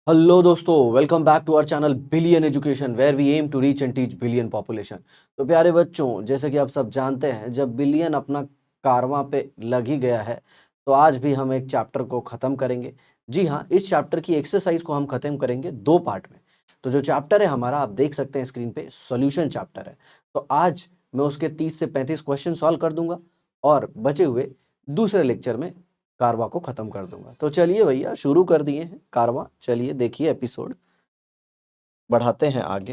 Hello दोस्तों, welcome back to our channel Billion Education where we aim to reach and teach billion population. तो प्यारे बच्चों, जैसे कि आप सब जानते हैं, जब बिलियन अपना कारवां पे लग ही गया है तो आज भी हम एक चैप्टर को ख़त्म करेंगे। जी हाँ, इस चैप्टर की एक्सरसाइज को हम ख़त्म करेंगे दो पार्ट में। तो जो चैप्टर है हमारा, आप देख सकते हैं स्क्रीन पे, सॉल्यूशन चैप्टर है। तो आज मैं उसके 30 से 35 क्वेश्चन सॉल्व कर दूंगा और बचे हुए दूसरे लेक्चर में कारवा को खत्म कर दूंगा। तो चलिए भैया, शुरू कर दिए हैं कारवा। चलिए देखिए एपिसोड, बढ़ाते हैं आगे।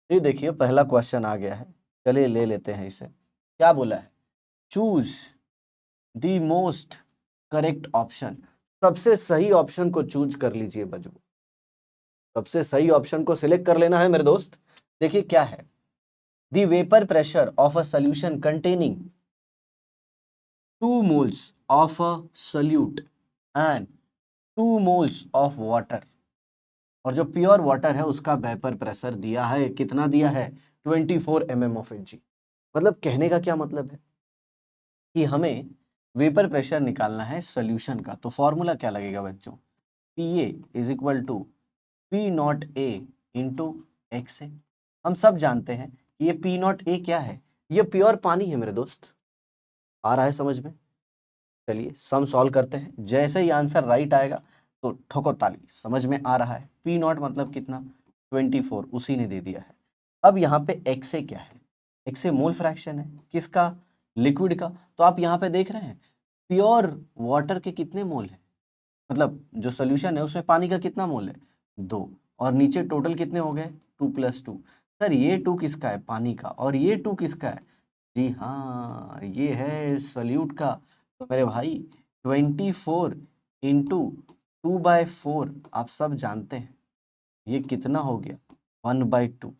ये देखिए पहला क्वेश्चन आ गया है, चलिए ले लेते हैं इसे। क्या बोला है? Choose the most correct option. सबसे सही ऑप्शन को चूज कर लीजिए बच्चों। सबसे सही ऑप्शन को सिलेक्ट कर लेना है मेरे दोस्त। देखिए क्या है, the vapour pressure of a solution containing 2 moles of a solute and 2 moles of water। और जो प्योर वाटर है उसका वेपर प्रेशर दिया है, कितना दिया है? 24 mm ऑफ Hg। मतलब कहने का क्या मतलब है कि हमें वेपर प्रेशर निकालना है सोल्यूशन का। तो फॉर्मूला क्या लगेगा बच्चों? Pa is equal to P naught A into X A. हम सब जानते हैं कि ये पी नॉट ए क्या है, ये प्योर पानी है मेरे दोस्त। आ रहा है समझ में? चलिए सम सॉल्व करते हैं। जैसे ही आंसर राइट आएगा तो ठोको ताली, समझ में आ रहा है। पी नॉट मतलब कितना? 24, उसी ने दे दिया है। अब यहाँ पे एक्स ए क्या है? एक्स ए मोल फ्रैक्शन है, किसका? लिक्विड का। तो आप यहाँ पे देख रहे हैं प्योर वाटर के कितने मोल है, मतलब जो सोल्यूशन है उसमें पानी का कितना मोल है? 2। और नीचे टोटल कितने हो गए? 2+2। सर ये 2 किसका है? पानी का। और ये 2 किसका है? जी हाँ, ये है सॉल्यूट का। तो मेरे भाई 24 इंटू 2/4, आप सब जानते हैं ये कितना हो गया? 1/2।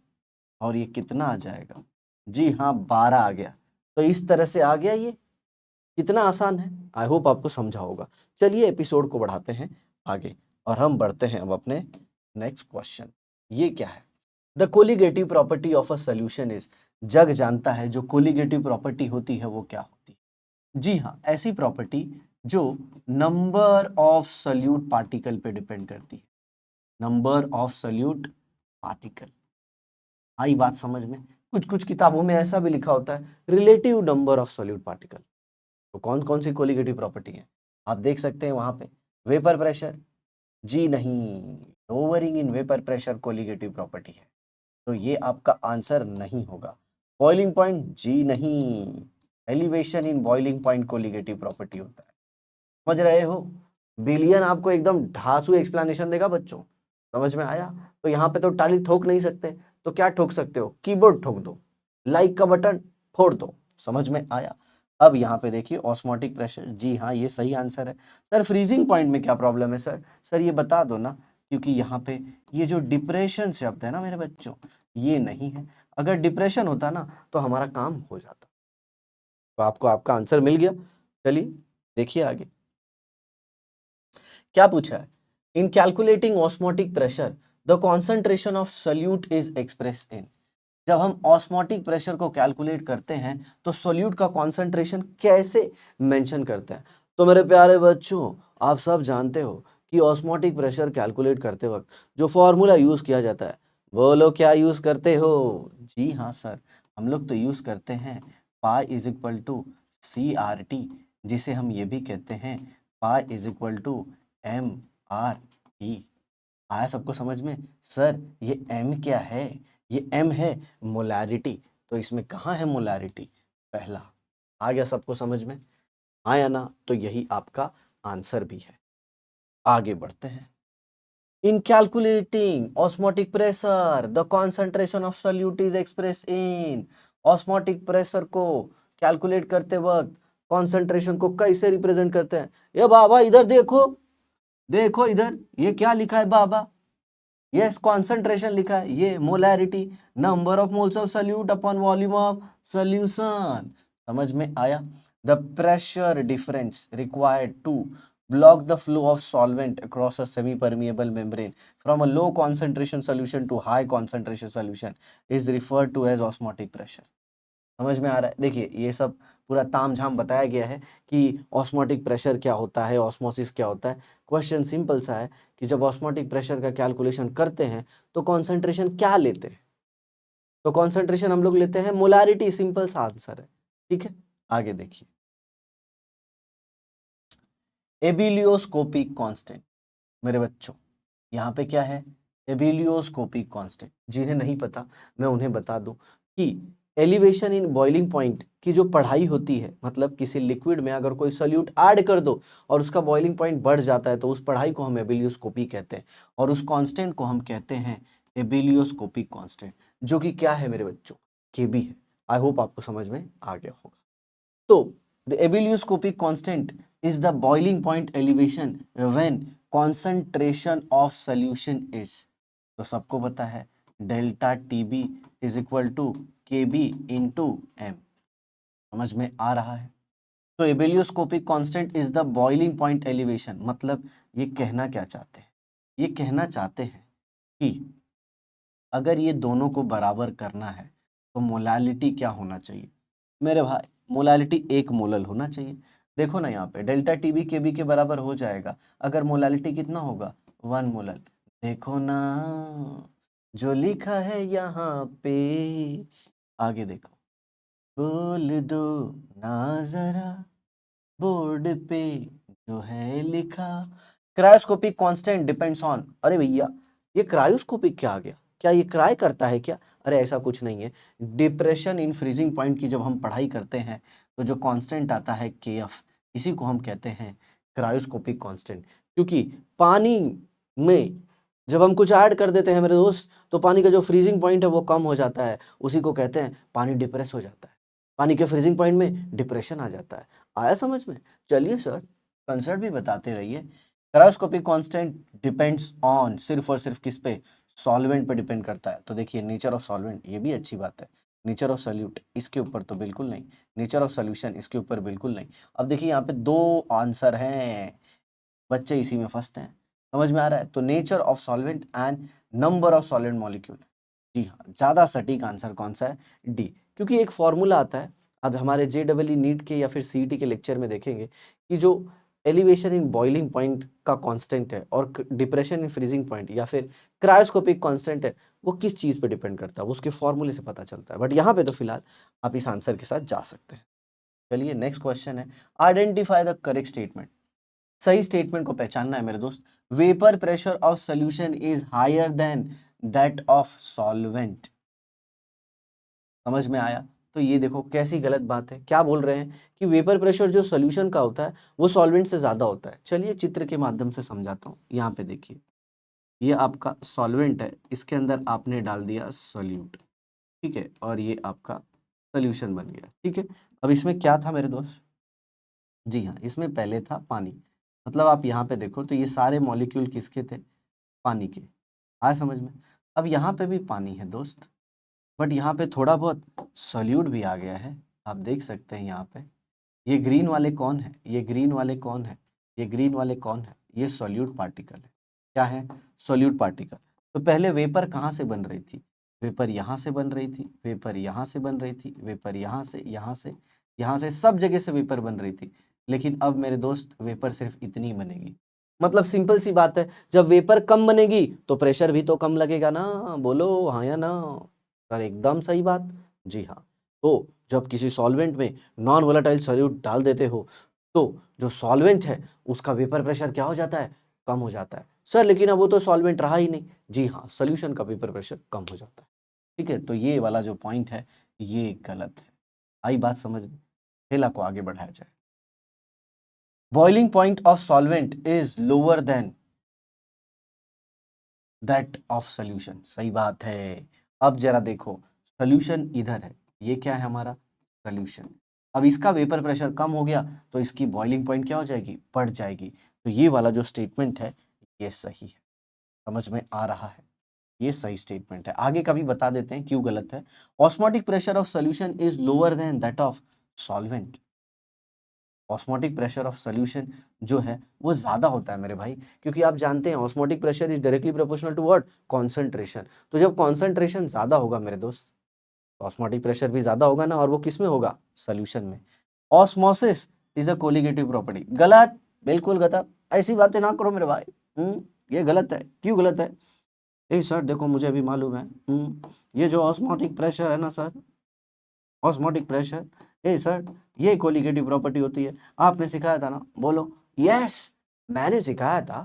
और ये कितना आ जाएगा? जी हाँ, 12 आ गया। तो इस तरह से आ गया ये। कितना आसान है, आई होप आपको समझा होगा। चलिए एपिसोड को बढ़ाते हैं आगे और हम बढ़ते हैं अब अपने नेक्स्ट क्वेश्चन। ये क्या है? The colligative property of a solution is. जग जानता है जो कोलिगेटिव प्रॉपर्टी होती है वो क्या होती है। जी हाँ, ऐसी प्रॉपर्टी जो नंबर ऑफ सोल्यूट पार्टिकल पे डिपेंड करती है। Number of solute particle. आई बात समझ में? कुछ कुछ किताबों में ऐसा भी लिखा होता है relative number of solute particle. तो कौन कौन सी कोलिगेटिव प्रॉपर्टी है आप देख सकते हैं वहां पे? Vapour pressure? जी नहीं, lowering in vapour pressure colligative property है, तो ये आपका आंसर नहीं होगा। Boiling point? जी नहीं, elevation in boiling point colligative property होता है। समझ रहे हो? बिलियन आपको एकदम ढासू एक्सप्लेनेशन देगा बच्चों। समझ में आया? तो यहाँ पे तो टाली ठोक नहीं सकते, तो क्या ठोक सकते हो? कीबोर्ड ठोक दो, लाइक का बटन फोड़ दो। समझ में आया? अब यहाँ पे देखिए ऑस्मोटिक प्रेशर। जी हाँ, ये सही आंसर है। सर फ्रीजिंग पॉइंट में क्या प्रॉब्लम है सर? सर ये बता दो ना, क्योंकि यहाँ पे ये जो डिप्रेशन शब्द है ना मेरे बच्चों, ये नहीं है। अगर डिप्रेशन होता ना तो हमारा काम हो जाता। तो आपको आपका आंसर मिल गया। चलिए देखिए आगे क्या पूछा है। इन calculating osmotic pressure the concentration of solute is express in. जब हम ऑस्मोटिक प्रेशर को कैलकुलेट करते हैं तो सोल्यूट का कॉन्सेंट्रेशन कैसे मेंशन करते हैं? तो मेरे प्यारे बच्चों, आप सब जानते हो कि ऑस्मोटिक प्रेशर कैलकुलेट करते वक्त जो फॉर्मूला यूज किया जाता है, वो लोग क्या यूज करते हो? जी हाँ सर, हम लोग तो यूज करते हैं pi is equal to CRT, जिसे हम ये भी कहते हैं pi is equal to MRT। आया सबको समझ में? सर ये M क्या है? ये M है मोलैरिटी। तो इसमें कहाँ है मोलैरिटी? पहला। आ गया सबको समझ में? आया ना? तो यही आपका आंसर भी है। आगे बढ़ते हैं। इन calculating osmotic pressure the concentration of solute is express in. Osmotic pressure को कैलकुलेट करते वक्त कॉन्सेंट्रेशन को कैसे रिप्रेजेंट करते हैं? ये बाबा इधर देखो, देखो इधर, ये क्या लिखा है बाबा? यस, कॉन्सेंट्रेशन लिखा है, ये molarity, number of moles of solute upon volume of solution. समझ में आया? The pressure difference required to block the flow of solvent across a semi-permeable membrane from a low concentration solution to high concentration solution is referred to as osmotic pressure। समझ में आ रहा है? देखिए ये सब पूरा तामझाम बताया गया है कि ऑस्मोटिक प्रेशर क्या होता है, ऑस्मोसिस क्या होता है। क्वेश्चन सिंपल सा है कि जब ऑस्मोटिक प्रेशर का कैलकुलेशन करते हैं तो कॉन्सेंट्रेशन क्या लेते हैं, तो कॉन्सेंट्रेशन हम लोग लेते हैं मोलारिटी, सिंपल सा आंसर है। ठीक है, आगे देखिए, एबिलियोस्कोपिक कांस्टेंट। मेरे बच्चों यहाँ पे क्या है, एबिलियोस्कोपिक कांस्टेंट। जिन्हें नहीं पता मैं उन्हें बता दूं कि एलिवेशन इन बॉइलिंग पॉइंट की जो पढ़ाई होती है, मतलब किसी लिक्विड में अगर कोई सोल्यूट ऐड कर दो और उसका बॉइलिंग पॉइंट बढ़ जाता है तो उस पढ़ाई को हम एबिलियोस्कोपी कहते हैं, और उस कांस्टेंट को हम कहते हैं एबिलियोस्कोपिक कांस्टेंट, जो कि क्या है मेरे बच्चों, केबी है। आई होप आपको समझ में आ गया होगा। तो the ebullioscopic constant is the boiling point elevation when concentration of solution is, तो सबको पता है delta T B is equal to K B into M. समझ में आ रहा है? तो ebullioscopic constant is the boiling point elevation, मतलब ये कहना क्या चाहते हैं, ये कहना चाहते हैं कि अगर ये दोनों को बराबर करना है तो मोलालिटी क्या होना चाहिए मेरे भाई, मोलालिटी एक मोलल होना चाहिए। देखो ना यहाँ पे डेल्टा टीबी के बी के बराबर हो जाएगा अगर मोलालिटी कितना होगा, 1 मोलल। देखो ना जो लिखा है यहाँ पे, आगे देखो, बोल दो ना जरा बोर्ड पे जो है लिखा, क्रायोस्कोपिक कांस्टेंट डिपेंड्स ऑन, अरे भैया ये क्रायोस्कोपिक क्या आ गया, क्या ये क्राय करता है क्या? अरे ऐसा कुछ नहीं है। डिप्रेशन इन फ्रीजिंग पॉइंट की जब हम पढ़ाई करते हैं तो जो कांस्टेंट आता है के एफ, इसी को हम कहते हैं क्रायोस्कोपिक कांस्टेंट। क्योंकि पानी में जब हम कुछ ऐड कर देते हैं मेरे दोस्त तो पानी का जो फ्रीजिंग पॉइंट है वो कम हो जाता है, उसी को कहते हैं पानी डिप्रेस हो जाता है, पानी के फ्रीजिंग पॉइंट में डिप्रेशन आ जाता है। आया समझ में? चलिए सर कंसेप्ट भी बताते रहिए। क्रायोस्कोपिक कांस्टेंट डिपेंड्स ऑन, सिर्फ और सिर्फ किस पे, सॉल्वेंट पे डिपेंड करता है। तो देखिए नेचर ऑफ सॉल्वेंट, ये भी अच्छी बात है। नेचर ऑफ सॉल्यूट इसके ऊपर तो बिल्कुल नहीं, नेचर ऑफ सॉल्यूशन इसके ऊपर बिल्कुल नहीं। अब देखिए यहाँ पे 2 आंसर हैं, बच्चे इसी में फंसते हैं। समझ में आ रहा है? तो nature of solvent and number of solid molecule. जी हाँ, ज्यादा सटीक आंसर कौन सा है, डी। क्योंकि एक फॉर्मूला आता है, अब हमारे JEE नीट के या फिर CET के लेक्चर में देखेंगे कि जो एलिवेशन इन बॉइलिंग पॉइंट का कांस्टेंट है और डिप्रेशन इन फ्रीजिंग पॉइंट या फिर क्रायोस्कोपिक कांस्टेंट है, वो किस चीज पे डिपेंड करता है, वो उसके फॉर्मूले से पता चलता है। बट यहाँ पे तो फिलहाल आप इस आंसर के साथ जा सकते हैं। चलिए नेक्स्ट क्वेश्चन है, आइडेंटिफाई द करेक्ट स्टेटमेंट। सही स्टेटमेंट को पहचानना है मेरे दोस्त। Vapour pressure of solution is higher than that of solvent. समझ में आया? तो ये देखो कैसी गलत बात है, क्या बोल रहे हैं कि वेपर प्रेशर जो सॉल्यूशन का होता है वो सॉल्वेंट से ज्यादा होता है। चलिए चित्र के माध्यम से समझाता हूँ। यहाँ पे देखिए, ये आपका सॉल्वेंट है, इसके अंदर आपने डाल दिया सॉल्यूट, ठीक है, और ये आपका सॉल्यूशन बन गया। ठीक है, अब इसमें क्या था मेरे दोस्त, जी हाँ, इसमें पहले था पानी। मतलब आप यहाँ पे देखो तो ये सारे मॉलिक्यूल किसके थे, पानी के। आया समझ में? अब यहाँ पे भी पानी है दोस्त, बट यहाँ पे थोड़ा बहुत सॉल्यूट भी आ गया है। आप देख सकते हैं यहाँ पे, ये ग्रीन वाले कौन है, ये ग्रीन वाले कौन है, ये ग्रीन वाले कौन है, ये सॉल्यूट पार्टिकल है। क्या है? Solute particle. तो पहले वेपर कहाँ से बन रही थी, वेपर यहाँ से बन रही थी, वेपर यहाँ से बन रही थी, वेपर यहाँ से, यहाँ से, यहाँ से, सब जगह से वेपर बन रही थी। लेकिन अब मेरे दोस्त वेपर सिर्फ इतनी बनेगी। मतलब सिंपल सी बात है, जब वेपर कम बनेगी तो प्रेशर भी तो कम लगेगा ना, बोलो हाँ या ना? सर एकदम सही बात। जी हाँ, तो जब किसी सॉल्वेंट में नॉन वोलेटाइल सॉल्यूट डाल देते हो तो जो सॉल्वेंट है उसका वेपर प्रेशर क्या हो जाता है, कम हो जाता है। सर लेकिन अब वो तो सॉल्वेंट रहा ही नहीं। जी हाँ, सॉल्यूशन का वेपर प्रेशर कम हो जाता है। ठीक है, तो ये वाला जो पॉइंट है ये गलत है। आई बात समझ में? खेला को आगे बढ़ाया जाए। Boiling point of solvent is lower than that of solution. सही बात है। अब जरा देखो, सोल्यूशन इधर है, ये क्या है हमारा, सोल्यूशन। अब इसका वेपर प्रेशर कम हो गया तो इसकी बॉइलिंग पॉइंट क्या हो जाएगी, बढ़ जाएगी। तो ये वाला जो स्टेटमेंट है ये सही है। समझ में आ रहा है? ये सही स्टेटमेंट है। आगे का भी बता देते हैं क्यों गलत है। Osmotic pressure of solution is lower than that of solvent. Osmotic pressure of solution जो है वो ज्यादा होता है मेरे भाई, क्योंकि आप जानते हैं osmotic pressure is directly proportional to what, concentration. तो जब कॉन्सेंट्रेशन ज्यादा होगा मेरे दोस्त, तो ऑस्मोटिक प्रेशर भी ज्यादा होगा ना, और वो किस में होगा, सोल्यूशन में। Osmosis is a colligative property. गलत, बिल्कुल गलत, ऐसी बातें ना करो मेरे भाई। ये गलत है। क्यों गलत है? ए सर देखो मुझे भी मालूम है। ये जो ऑस्मोटिक प्रेशर है ना सर, ऑस्मोटिक प्रेशर, ए सर ये कोलिगेटिव प्रॉपर्टी होती है। आपने सिखाया था ना, बोलो। यस, मैंने सिखाया था,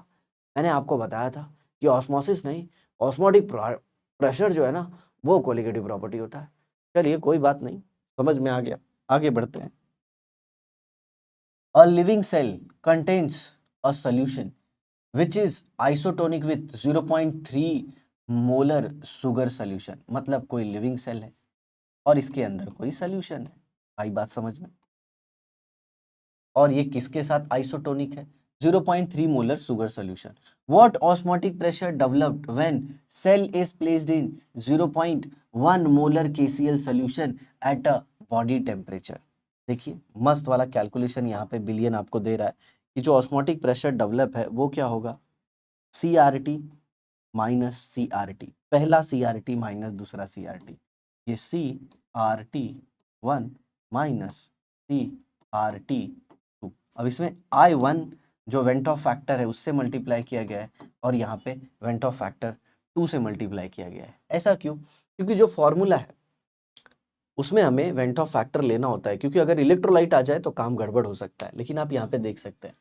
मैंने आपको बताया था कि ऑस्मोसिस नहीं, ऑस्मोटिक प्रेशर जो है ना वो कोलिगेटिव प्रॉपर्टी होता है। चलिए कोई बात नहीं, समझ में आ गया, आगे बढ़ते हैं। A living cell contains a solution which is isotonic with 0.3 molar sugar solution. मतलब कोई लिविंग सेल है और इसके अंदर कोई सॉल्यूशन है। आई बात समझ में? और ये किसके साथ आइसोटोनिक है? 0.3 molar sugar solution. What osmotic pressure developed when cell is placed in 0.1 molar KCl solution at a body temperature. देखिए मस्त वाला कैलकुलेशन यहाँ पे बिलियन आपको दे रहा है कि जो ऑस्मोटिक प्रेशर डेवलप है वो क्या होगा, CRT माइनस CRT, पहला CRT माइनस दूसरा CRT, ये CRT1 माइनस CRT2। अब इसमें I1 जो वेंट ऑफ फैक्टर है उससे मल्टीप्लाई किया गया है और यहाँ पे वेंट ऑफ फैक्टर 2 से मल्टीप्लाई किया गया है। ऐसा क्यों? क्योंकि जो फॉर्मूला है उसमें हमें वेंट ऑफ फैक्टर लेना होता है, क्योंकि अगर इलेक्ट्रोलाइट आ जाए तो काम गड़बड़ हो सकता है। लेकिन आप यहाँ पे देख सकते हैं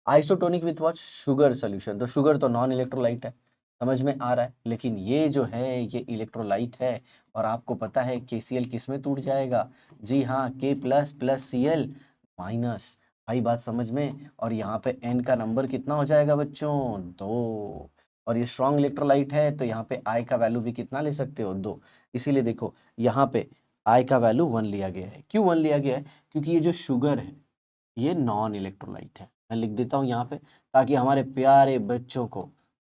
isotonic with what, sugar solution, तो शुगर तो नॉन इलेक्ट्रोलाइट है, समझ में आ रहा है। लेकिन ये जो है ये इलेक्ट्रोलाइट है और आपको पता है KCl किस में टूट जाएगा, जी हाँ K plus plus Cl minus. भाई बात समझ में? और यहाँ पे N का नंबर कितना हो जाएगा बच्चों, 2। और ये स्ट्रॉन्ग इलेक्ट्रोलाइट है तो यहाँ पे I का वैल्यू भी कितना ले सकते हो, 2। इसीलिए देखो यहाँ पे I का वैल्यू 1 लिया गया है। क्यों 1 लिया गया है? क्योंकि ये जो शुगर है ये नॉन इलेक्ट्रोलाइट है। मैं लिख देता हूँ यहाँ पे ताकि हमारे प्यारे बच्चों को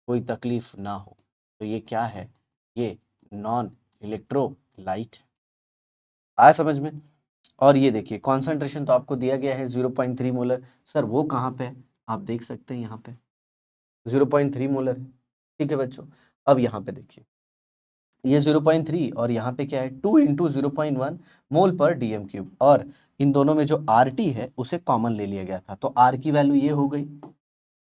कोई तकलीफ ना हो। तो ये क्या है, ये नॉन इलेक्ट्रोलाइट है। आया समझ में? और ये देखिए कॉन्सेंट्रेशन तो आपको दिया गया है 0.3 मोलर। सर वो कहाँ पे है? आप देख सकते हैं यहाँ पे 0.3 मोलर है। ठीक है बच्चों, अब यहाँ पे देखिए ये 0.3 और यहाँ पे क्या है 2 इंटू 0.1 मोल पर DM³ और इन दोनों में जो RT है उसे कॉमन ले लिया गया था। तो R की वैल्यू ये हो गई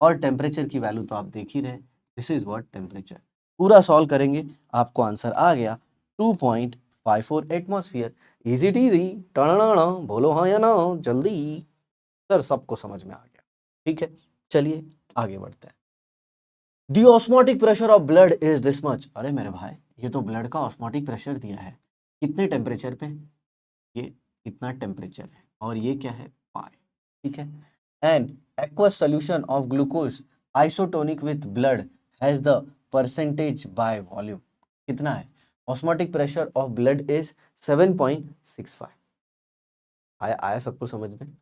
और टेम्परेचर की वैल्यू तो आप देख ही रहे, दिस इज व्हाट टेम्परेचर। पूरा सॉल्व करेंगे आपको आंसर आ गया 2.54 एटमॉस्फेयर। इजी टीजी, टणा बोलो हाँ या ना जल्दी। सर सबको समझ में आ गया, ठीक है। चलिए आगे बढ़ते हैं। The osmotic pressure of blood is this much. अरे मेरे भाई ये तो ब्लड का ऑस्मोटिक प्रेशर दिया है, कितने टेम्परेचर पे, ये इतना टेम्परेचर है और ये क्या है पाई, ठीक है। And aqueous solution of glucose isotonic with blood has the percentage by volume कितना है, osmotic pressure of blood is 7.65। आया आया सबको समझ में?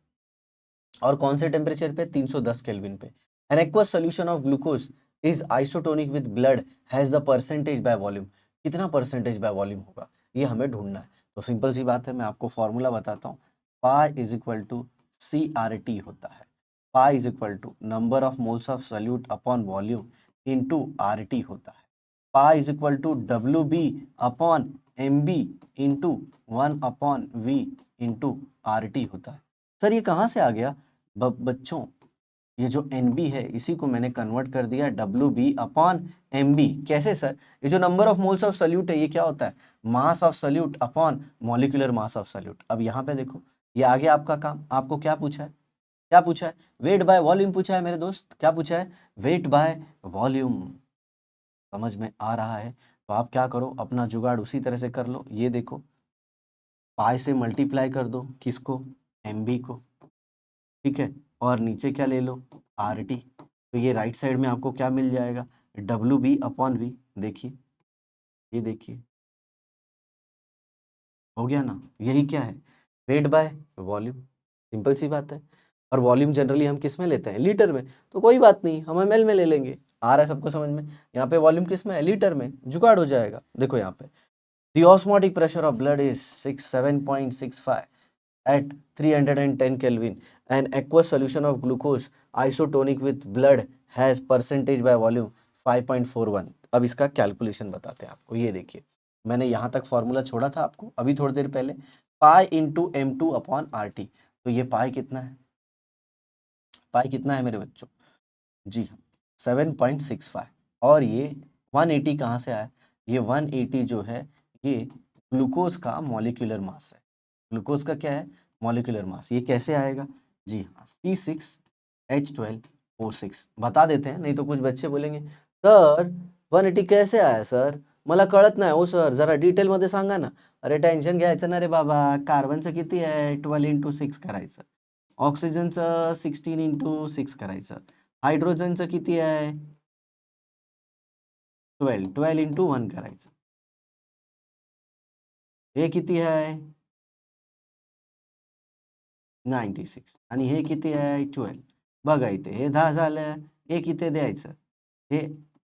और कौन से टेम्परेचर पे, 310 केल्विन पे। An aqueous solution of glucose is isotonic with blood has the percentage by volume, कितना परसेंटेज बाय वॉल्यूम होगा ये हमें ढूंढना है। तो सिंपल सी बात है, मैं आपको फॉर्मूला बताता हूँ। Pi is equal to CRT होता है। Pi is equal to number of moles of solute upon volume into RT होता है। Pi is equal to WB upon MB into 1 upon V into RT होता है। Sir ये कहाँ से आ गया? बच्चों ये जो NB है इसी को मैंने कन्वर्ट कर दिया WB अपॉन MB। कैसे सर? ये जो number of moles of solute है ये क्या होता है, mass of solute upon molecular mass of solute. अब यहाँ पे देखो ये आ गया आपका काम। आपको क्या पूछा है, क्या पूछा है, वेट बाय वॉल्यूम पूछा है मेरे दोस्त। क्या पूछा है, वेट बाय वॉल्यूम। समझ में आ रहा है? तो आप क्या करो, अपना जुगाड़ उसी तरह से कर लो। ये देखो पाई से मल्टीप्लाई कर दो किसको, MB को, ठीक है। और नीचे क्या ले लो, RT। तो ये राइट साइड में आपको क्या मिल जाएगा, WB अपॉन V। देखिए ये देखिए हो गया ना, यही क्या है, वेट बाय वॉल्यूम। सिंपल सी बात है। और वॉल्यूम जनरली हम किस में लेते हैं, लीटर में। तो कोई बात नहीं, हम ml में ले लेंगे। आ रहा है सबको समझ में? यहाँ पे वॉल्यूम किस में है, लीटर में, जुगाड़ हो जाएगा। देखो यहाँ पे the osmotic pressure of blood is 7.65 at 310 Kelvin. An aqueous solution of glucose isotonic with blood has percentage by volume 5.41। अब इसका कैलकुलेशन बताते हैं आपको। ये देखिए मैंने यहाँ तक फॉर्मूला छोड़ा था आपको अभी थोड़ी देर पहले, pi into M2 upon RT। तो ये पाई कितना है, पाई कितना है मेरे बच्चों, जी हाँ 7.65। और ये 180 कहाँ से आया, ये 180 जो है ये ग्लूकोज का मॉलिक्यूलर मास है, ग्लूकोज का क्या है, मॉलिक्यूलर मास। ये कैसे आएगा, जी हाँ C6H12O6 बता देते हैं, नहीं तो कुछ बच्चे बोलेंगे सर 180 कैसे आया सर, मला कळत नाही हो सर, जरा डिटेलमध्ये सांगा ना. अरे टेन्शन घ्यायचं ना रे बाबा, कार्बनचं किती आहे 12 × 6 करायचं, ऑक्सिजनचं 16 × 6 करायचं, हायड्रोजनचं किती आहे 12 × 1 करायचं, हे किती आहे 96 आणि हे किती आहे 12. बघा इथे हे 10 झालं, एक इथे द्यायचं, हे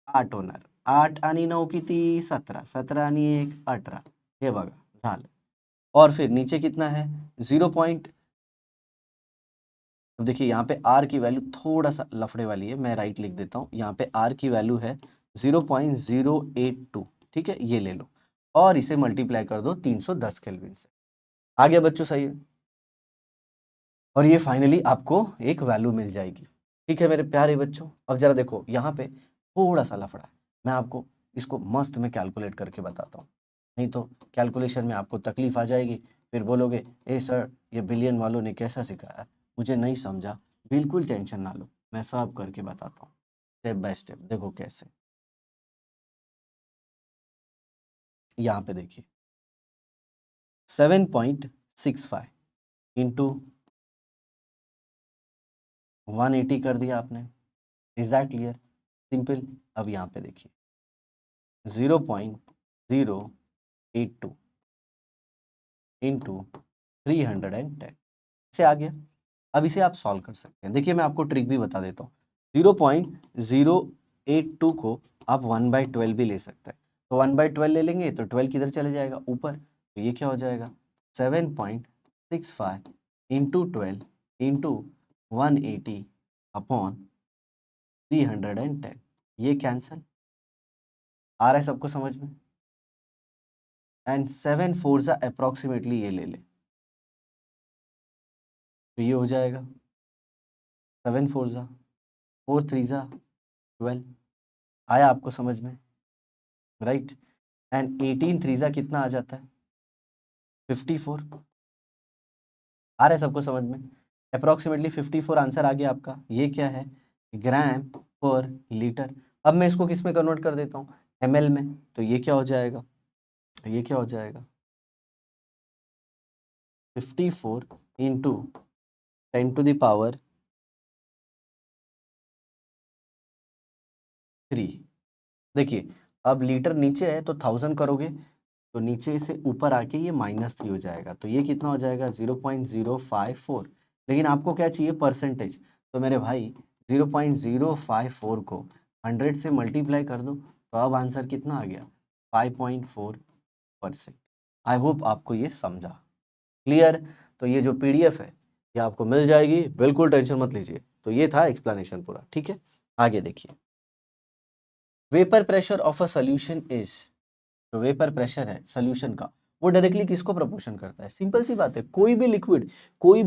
8 होणार, 8 आणि 9 किती 17, 17 आणि 1 18, हे बघा झालं. और फिर नीचे कितना है 0 पॉइंट, अब देखिए यहाँ पे R की वैल्यू थोड़ा सा लफड़े वाली है, मैं राइट लिख देता हूँ, यहाँ पे R की वैल्यू है 0.082, ठीक है, ये ले लो और इसे मल्टीप्लाई कर दो 310 केल्विन से, आ गया बच्चों सही है, और ये फाइनली आपको एक वैल्यू मिल जाएगी। ठीक है मेरे प्यारे बच्चों, अब जरा देखो यहाँ पे थोड़ा सा लफड़ा है, मैं आपको इसको मस्त में कैलकुलेट करके बताता हूँ, नहीं तो कैलकुलेशन में आपको तकलीफ आ जाएगी, फिर बोलोगे ए सर ये बिलियन वालों ने कैसा सिखाया, मुझे नहीं समझा, बिल्कुल टेंशन ना लो, मैं सब करके बताता हूँ स्टेप बाय स्टेप। देखो कैसे, यहाँ पे देखिए 7.65 इंटू 180 कर दिया आपने, इज दैट क्लियर, सिंपल। अब यहाँ पे देखिए 0.082 इंटू 310 से आ गया। अब इसे आप सॉल्व कर सकते हैं, देखिए मैं आपको ट्रिक भी बता देता हूँ, 0.082 को आप 1/12 भी ले सकते हैं, तो 1/12 ले लेंगे तो 12 किधर चले जाएगा ऊपर, तो ये क्या हो जाएगा 7.65 इंटू 12 इंटू 180 अपॉन 310, ये कैंसल आ रहा है सबको समझ में, एंड 7 4 जा अप्रॉक्सीमेटली ये ले ले, तो ये हो जाएगा 7 4 जा 4 3 जा 12, आया आपको समझ में, राइट, एंड 18 3 जा कितना आ जाता है 54, आ रहा है सबको समझ में, अप्रॉक्सीमेटली 54 आंसर आ गया आपका, ये क्या है ग्राम पर लीटर। अब मैं इसको किस में कन्वर्ट कर देता हूँ ml में, तो ये क्या हो जाएगा, ये क्या हो जाएगा 54 इंटू 10⁻3, देखिए अब लीटर नीचे है तो 1000 करोगे तो नीचे से ऊपर आके ये -3 हो जाएगा, तो ये कितना हो जाएगा 0.054, लेकिन आपको क्या चाहिए परसेंटेज, तो मेरे भाई 0.054 को 100 से मल्टीप्लाई कर दो, तो अब आंसर कितना आ गया 5.4%। आई होप आपको ये समझा, क्लियर। तो ये जो PDF है ये आपको मिल जाएगी, बिल्कुल टेंशन मत लीजिए। तो ये था एक्सप्लेनेशन पूरा, ठीक है, आगे देखिए। Vapour pressure of a solution is, जो वेपर प्रेशर है सोल्यूशन का वो डायरेक्टली किसको प्रोपोर्शन करता है, सिंपल सी बात है, कोई भी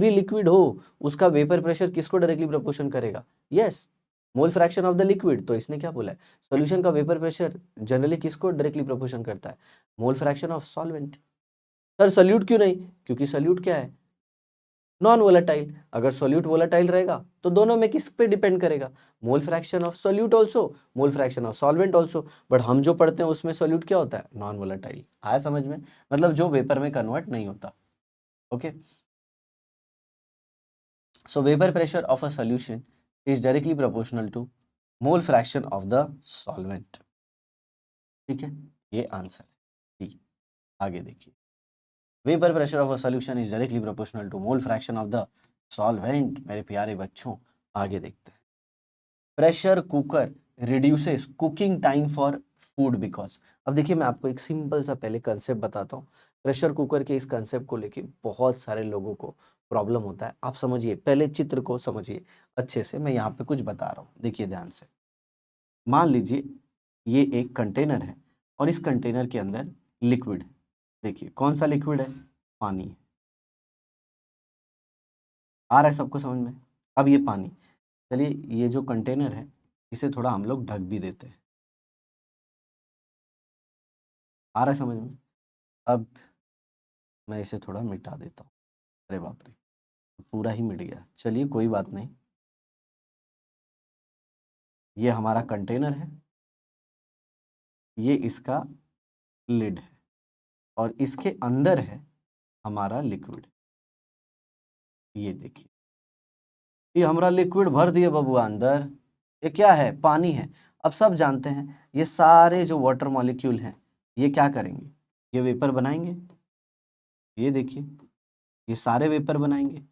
लिक्विड हो उसका वेपर प्रेशर किसको डायरेक्टली प्रोपोर्शन करेगा, yes mole fraction of the liquid. तो इसने क्या बोला है सॉल्यूशन का वेपर प्रेशर जनरली किसको डायरेक्टली प्रोपोर्शन करता है, mole fraction of solvent. Sir solute क्यों नहीं, क्योंकि सल्यूट क्या है नॉन वोलेटाइल, अगर सोल्यूट वोलेटाइल रहेगा तो दोनों में किस पे डिपेंड करेगा, mole fraction of solute also, mole fraction of solvent also, but हम जो पढ़ते हैं उसमें सोल्यूट क्या होता है नॉन वोलेटाइल, आया समझ में, मतलब जो वेपर में कन्वर्ट नहीं होता, okay. So vapour pressure of a solution is directly proportional to mole fraction of the solvent, ठीक है, ये आंसर है जी। आगे देखिए, vapour pressure of a solution is directly proportional to mole fraction of the solvent, मेरे प्यारे बच्चों आगे देखते हैं। Pressure cooker reduces cooking time for food because, अब देखिए मैं आपको एक सिंपल सा पहले कंसेप्ट बताता हूँ, प्रेशर कुकर के इस कंसेप्ट को लेके बहुत सारे लोगों को प्रॉब्लम होता है, आप समझिए पहले चित्र को समझिए अच्छे से, मैं यहाँ पे कुछ बता रहा हूँ, देखिए ध्यान से, मान लीजिए ये एक कंटेनर है और इस कंटेनर के अंदर लिक्विड है, देखिए कौन सा लिक्विड है, पानी है, आ रहा है सबको समझ में? अब ये पानी, चलिए ये जो कंटेनर है इसे थोड़ा हम लोग ढक भी देते हैं। आ रहा है समझ में? अब मैं इसे थोड़ा मिटा देता हूँ। अरे बाप रे, पूरा ही मिट गया। चलिए कोई बात नहीं, ये हमारा कंटेनर है, ये इसका लिड है और इसके अंदर है हमारा लिक्विड। ये देखिए, ये हमारा लिक्विड भर दिया बबुआ अंदर। ये क्या है? पानी है। अब सब जानते हैं ये सारे जो वाटर मॉलिक्यूल हैं ये क्या करेंगे? ये वेपर बनाएंगे। ये देखिए, ये सारे वेपर बनाएंगे।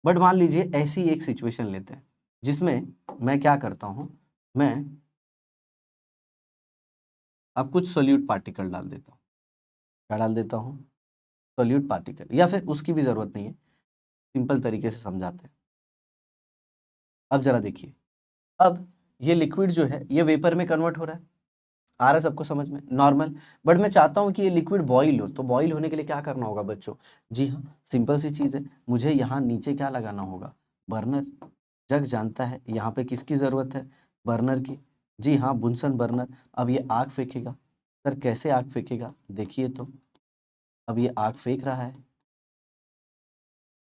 बट मान लीजिए ऐसी एक सिचुएशन लेते हैं जिसमें मैं क्या करता हूं, मैं अब कुछ सोल्यूट पार्टिकल डाल देता हूं। क्या डाल देता हूं? सोल्यूट पार्टिकल, या फिर उसकी भी जरूरत नहीं है, सिंपल तरीके से समझाते हैं। अब जरा देखिए, अब ये लिक्विड जो है ये वेपर में कन्वर्ट हो रहा है। आ रहा है सबको समझ में? नॉर्मल। बट मैं चाहता हूं कि ये लिक्विड बॉईल हो, तो बॉईल होने के लिए क्या करना होगा बच्चों? जी हाँ, सिंपल सी चीज़ है, मुझे यहाँ नीचे क्या लगाना होगा? बर्नर। जग जानता है यहाँ पे किसकी ज़रूरत है? बर्नर की। जी हाँ, बुनसन बर्नर। अब ये आग फेंकेगा। सर कैसे आग फेंकेगा? देखिए तो, अब ये आग फेंक रहा है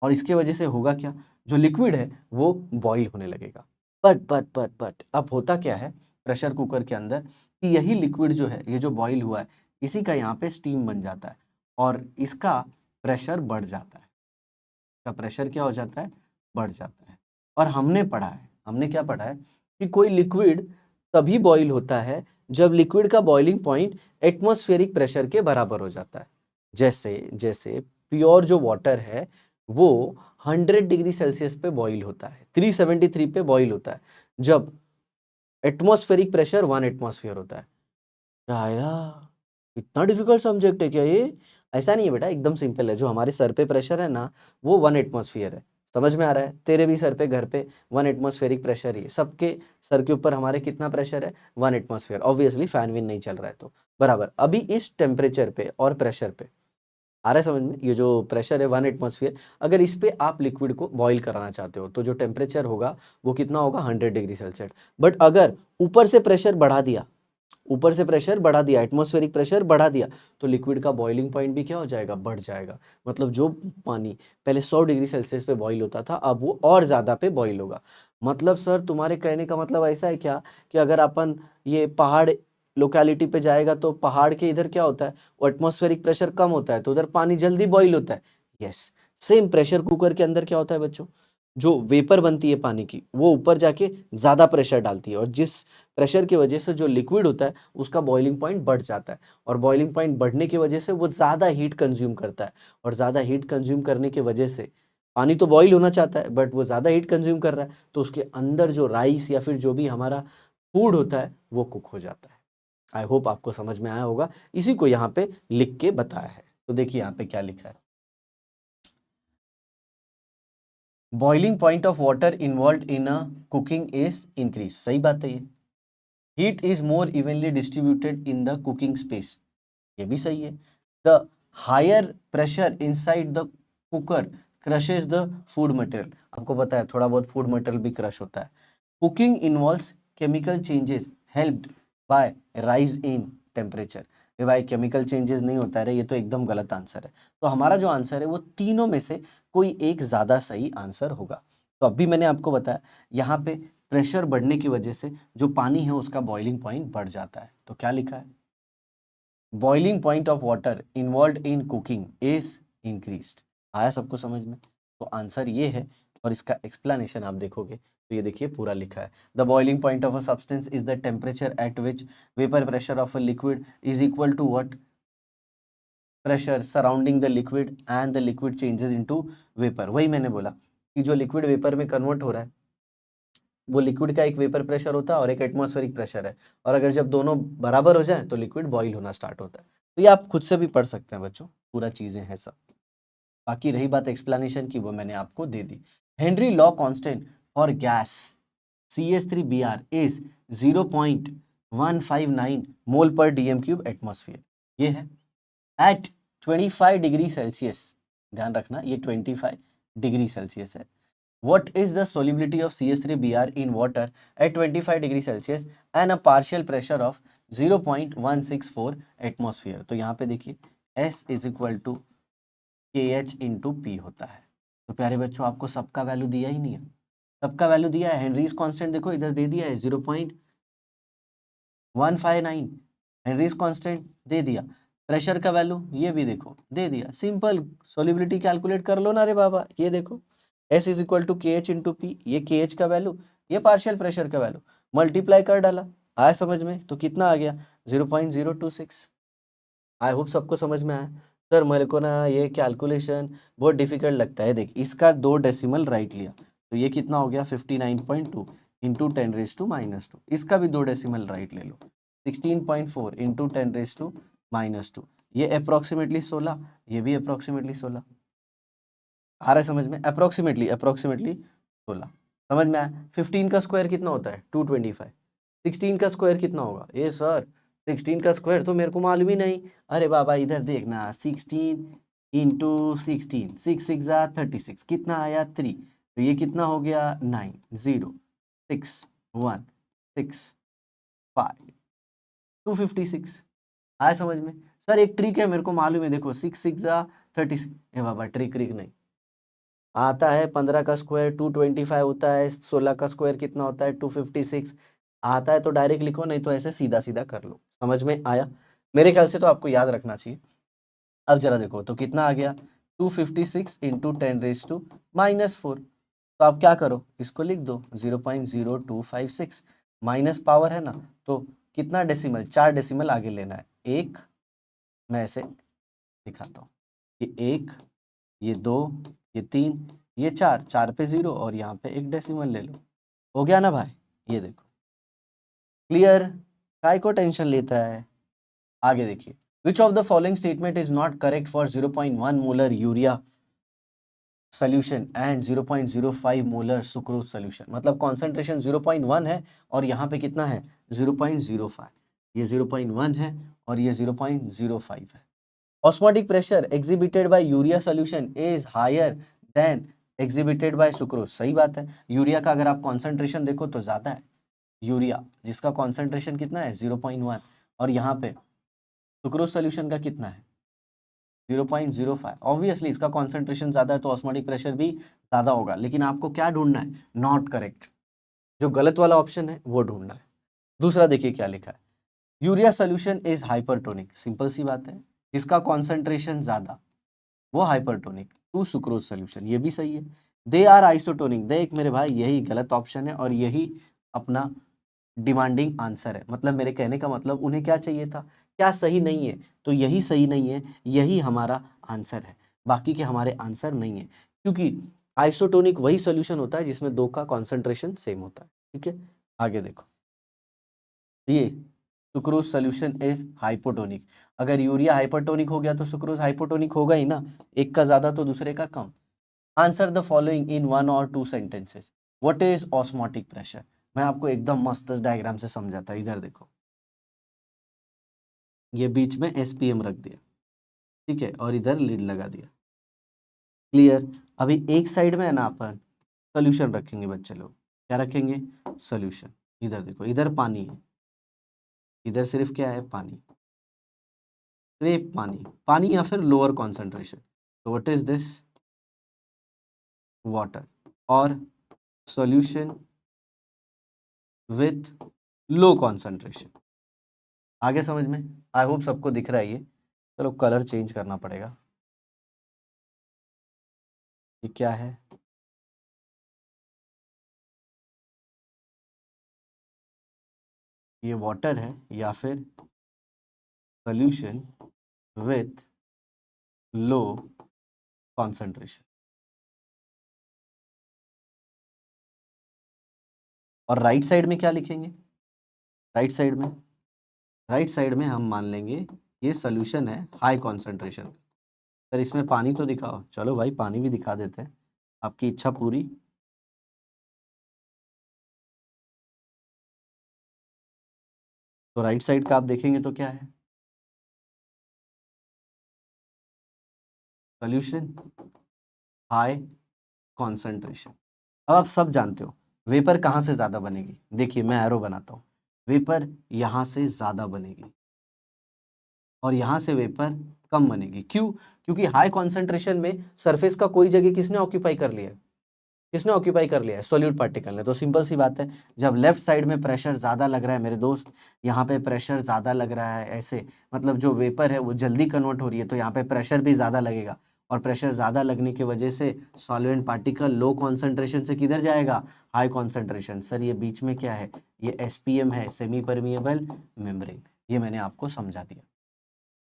और इसके वजह से होगा क्या? जो लिक्विड है वो बॉईल होने लगेगा। बट अब होता क्या है प्रेशर कुकर के अंदर कि यही लिक्विड जो है, ये जो बॉईल हुआ है, इसी का यहाँ पे स्टीम बन जाता है और इसका प्रेशर बढ़ जाता है। का प्रेशर क्या हो जाता है? बढ़ जाता है। और हमने पढ़ा है, हमने क्या पढ़ा है कि कोई लिक्विड तभी बॉईल होता है जब लिक्विड का बॉइलिंग पॉइंट एटमॉस्फेरिक प्रेशर के बराबर हो जाता है। जैसे जैसे प्योर जो वाटर है वो 100 डिग्री सेल्सियस पे बॉईल होता है, 373 पे बॉईल होता है, जब एटमॉस्फेरिक प्रेशर 1 एटमॉस्फेयर होता है। क्या यार, इतना डिफिकल्ट सब्जेक्ट है क्या ये? ऐसा नहीं है बेटा, एकदम सिंपल है। जो हमारे सर पे प्रेशर है ना, वो 1 एटमॉस्फेयर है। समझ में आ रहा है? तेरे भी सर पे, घर पे 1 एटमॉस्फेरिक प्रेशर ही है। सबके सर के ऊपर हमारे कितना प्रेशर है? 1 एटमॉस्फेयर। ऑब्वियसली फैन विन नहीं चल रहा है तो बराबर। अभी इस टेम्परेचर पे और प्रेशर पे, आ रहा है समझ में? ये जो प्रेशर है 1 एटमॉस्फेयर, अगर इस पे आप लिक्विड को बॉईल कराना चाहते हो तो जो टेम्परेचर होगा वो कितना होगा? 100 डिग्री सेल्सियस। बट अगर ऊपर से प्रेशर बढ़ा दिया, ऊपर से प्रेशर बढ़ा दिया, एटमॉस्फेरिक प्रेशर बढ़ा दिया, तो लिक्विड का बॉइलिंग पॉइंट भी क्या हो जाएगा? बढ़ जाएगा। मतलब जो पानी पहले 100 डिग्री सेल्सियस पे बॉईल होता था, अब वो और ज़्यादा पे बॉईल होगा। मतलब सर तुम्हारे कहने का मतलब ऐसा है क्या कि अगर अपन ये पहाड़ लोकेलिटी पे जाएगा तो पहाड़ के इधर क्या होता है? वो एटमॉस्फेरिक प्रेशर कम होता है तो उधर पानी जल्दी बॉईल होता है। यस, सेम प्रेशर कुकर के अंदर क्या होता है बच्चों? जो वेपर बनती है पानी की, वो ऊपर जाके ज़्यादा प्रेशर डालती है और जिस प्रेशर की वजह से जो लिक्विड होता है उसका बॉइलिंग पॉइंट बढ़ जाता है और बॉइलिंग पॉइंट बढ़ने की वजह से वो ज़्यादा हीट कंज्यूम करता है और ज़्यादा हीट कंज्यूम करने की वजह से पानी तो बॉईल होना चाहता है बट वो ज़्यादा हीट कंज्यूम कर रहा है, तो उसके अंदर जो राइस या फिर जो भी हमारा फूड होता है वो कुक हो जाता है। आई होप आपको समझ में आया होगा। इसी को यहाँ पे लिख के बताया है। तो देखिए यहाँ पे क्या लिखा है, boiling point of water involve in a cooking is increase. सही बात है ये। Heat is more evenly distributed in the cooking space. ये भी सही है। The higher pressure inside the cooker crushes the food material. आपको पता है थोड़ा बहुत फूड मटेरियल भी क्रश होता है। Cooking involves chemical changes helped bye rise in temperature. ये भाई केमिकल चेंजेस नहीं होता है रे, ये तो एकदम गलत आंसर है। तो हमारा जो आंसर है वो तीनों में से कोई एक ज़्यादा सही आंसर होगा। तो अभी मैंने आपको बताया यहाँ पे प्रेशर बढ़ने की वजह से जो पानी है उसका बॉइलिंग पॉइंट बढ़ जाता है। तो क्या लिखा है? Boiling point of water involve in cooking is increased. आया सबको समझ में? तो आंसर ये है और इसका एक्सप्लेनेशन आप देखोगे तो ये देखिए पूरा लिखा है। The boiling point of a substance is the temperature at which vapour pressure of a liquid is equal to what? Pressure surrounding the liquid and the liquid changes into vapour. वही मैंने बोला कि जो लिक्विड वेपर में convert हो रहा है वो लिक्विड का एक वेपर प्रेशर होता है और एक एटमॉस्फेरिक प्रेशर है, और अगर जब दोनों बराबर हो जाए तो लिक्विड बॉईल होना स्टार्ट होता है। तो ये आप खुद से भी पढ़ सकते हैं बच्चों, पूरा चीज़ें हैं सब। बाकी रही बात एक्सप्लेनेशन की, वो मैंने आपको दे दी। Henry law constant for gas CH3Br is 0.159 mole per DM cube atmosphere. ये है एट 25 डिग्री सेल्सियस। ध्यान रखना ये 25 डिग्री सेल्सियस है। What is the solubility of CH3Br in water at 25 degree Celsius and a partial pressure of 0.164 atmosphere. तो यहाँ पे देखिए S इज इक्वल टू के एच इंटू पी होता है। तो प्यारे बच्चों आपको सबका वैल्यू दिया ही नहीं है, सबका वैल्यू दिया है। हेनरीज कांस्टेंट देखो इधर दे दिया है 0.159, हेनरीज कांस्टेंट दे दिया। प्रेशर का वैल्यू ये भी देखो दे दिया। सिंपल सोलिबिलिटी कैलकुलेट कर लो ना रे बाबा। ये देखो S इज इक्वल टू के एच इंटू पी, ये के एच का वैल्यू, ये पार्शियल प्रेशर का वैल्यू, मल्टीप्लाई कर डाला, आया समझ में? तो कितना आ गया 0.026। आई होप सबको समझ में आया। सर मेरे को ना ये कैलकुलेशन बहुत डिफिकल्ट लगता है। देख इसका 2 डेसिमल राइट लिया तो ये कितना हो गया 59.2 इंटू 10⁻²। इसका भी 2 डेसिमल राइट ले लो 16.4 इंटू 10⁻²। ये अप्रोक्सीमेटली 16, ये भी अप्रोक्सीमेटली 16। आ रहा है समझ में? अप्रोक्सीमेटली 16 समझ में आया। 15 का स्क्वायर कितना होता है 225। 16 का स्क्वायर कितना होगा? ये सर 16 का स्क्वायर तो मेरे को मालूम ही नहीं। अरे बाबा इधर देखना 16 इंटू 16, 6 6 जा 36, कितना आया 3। तो ये कितना हो गया 9 0 6 1 6 5 256। आया समझ में? सर एक ट्रिक है मेरे को मालूम है, देखो 6 6 जा 36। ए बाबा ट्रिक नहीं आता है। 15 का स्क्वायर 225 होता है, 16 का स्क्वायर कितना होता है 256 आता है। तो डायरेक्ट लिखो, नहीं तो ऐसे सीधा सीधा कर लो। समझ में आया? मेरे ख्याल से तो आपको याद रखना चाहिए। अब जरा देखो तो कितना आ गया 256 इंटू 10⁻⁻4। तो आप क्या करो इसको लिख दो 0.0256 माइनस पावर है ना, तो कितना डेसिमल 4 डेसिमल आगे लेना है। एक मैं ऐसे दिखाता हूँ, ये 1 ये 2 ये 3 ये 4, 4 पे 0 और यहाँ पे एक डेसिमल ले लो। हो गया ना भाई? ये देखो क्लियर। काय को टेंशन लेता है? आगे देखिए विच of the following statement is not correct for 0.1 molar urea solution and 0.05 molar sucrose solution. मतलब कॉन्सेंट्रेशन 0.1 है और यहाँ पे कितना है 0.05। ये 0.1 है और ये 0.05 है। Osmotic pressure exhibited by urea solution is higher than exhibited by sucrose. सही बात है। यूरिया का अगर आप कॉन्सेंट्रेशन देखो तो ज़्यादा है यूरिया, जिसका कॉन्सेंट्रेशन कितना है 0.1, और यहाँ पे सुक्रोज सोल्यूशन का कितना है 0.05। ऑब्वियसली इसका कॉन्सेंट्रेशन ज़्यादा है तो ऑस्मोटिक प्रेशर भी ज़्यादा होगा। लेकिन आपको क्या ढूंढना है? नॉट करेक्ट, जो गलत वाला ऑप्शन है वो ढूंढना है। दूसरा देखिए क्या लिखा है, urea solution is hypertonic. Simple सी बात है, जिसका कॉन्सेंट्रेशन ज़्यादा वो हाइपरटोनिक टू सुक्रोज सोल्यूशन। ये भी सही है। दे आर आइसोटोनिक, देख मेरे भाई यही गलत ऑप्शन है और यही अपना डिमांडिंग आंसर है। मतलब मेरे कहने का मतलब उन्हें क्या चाहिए था, क्या सही नहीं है, तो यही सही नहीं है, यही हमारा आंसर है। बाकी के हमारे आंसर नहीं है, क्योंकि आइसोटोनिक वही सॉल्यूशन होता है जिसमें दो का कॉन्सेंट्रेशन सेम होता है। ठीक है, आगे देखो, ये सुक्रोज सोल्यूशन इज हाइपोटोनिक। अगर यूरिया हाइपरटोनिक हो गया तो सुक्रोज हाइपोटोनिक होगा ही ना, एक का ज्यादा तो दूसरे का कम। आंसर द फॉलोइंग इन 1 और 2 sentences. What is osmotic pressure? मैं आपको एकदम मस्त डायग्राम से समझाता, इधर देखो, ये बीच में एसपीएम रख दिया, ठीक है, और इधर लीड लगा दिया। क्लियर? अभी एक साइड में है ना अपन सोल्यूशन रखेंगे बच्चे लोग, क्या रखेंगे? सोल्यूशन। इधर देखो, इधर पानी है, इधर सिर्फ क्या है? पानी, सिर्फ पानी, पानी या फिर लोअर कॉन्सेंट्रेशन। तो व्हाट इज दिस? वाटर और सॉल्यूशन विथ लो कॉन्सेंट्रेशन। आगे समझ में? आई होप सबको दिख रहा है ये। चलो कलर चेंज करना पड़ेगा। ये क्या है? ये वाटर है या फिर सॉल्यूशन विथ लो कॉन्सेंट्रेशन। और राइट साइड में क्या लिखेंगे? राइट साइड में, राइट साइड में हम मान लेंगे ये सॉल्यूशन है हाई कॉन्सेंट्रेशन। सर इसमें पानी तो दिखाओ। चलो भाई पानी भी दिखा देते हैं, आपकी इच्छा पूरी। तो राइट साइड का आप देखेंगे तो क्या है? Solution high concentration. अब आप सब जानते हो वेपर कहाँ से ज़्यादा बनेगी। देखिए मैं एरो बनाता हूँ, वेपर यहाँ से ज़्यादा बनेगी और यहाँ से वेपर कम बनेगी। क्यों? क्योंकि हाई कॉन्सेंट्रेशन में सरफेस का कोई जगह किसने ऑक्यूपाई कर लिया है? किसने ऑक्यूपाई कर लिया है? सोल्यूट पार्टिकल ने। तो सिंपल सी बात है, जब लेफ्ट साइड में प्रेशर ज़्यादा लग रहा है मेरे दोस्त, यहाँ पे प्रेशर ज़्यादा लग रहा है, ऐसे मतलब जो वेपर है वो जल्दी कन्वर्ट हो रही है, तो यहाँ पे प्रेशर भी ज़्यादा लगेगा और प्रेशर ज़्यादा लगने की वजह से सॉल्वेंट पार्टिकल लो कॉन्सेंट्रेशन से किधर जाएगा? High concentration. सर ये बीच में क्या है? ये SPM है, सेमी परमिएबल मेम्ब्रेन। ये मैंने आपको समझा दिया।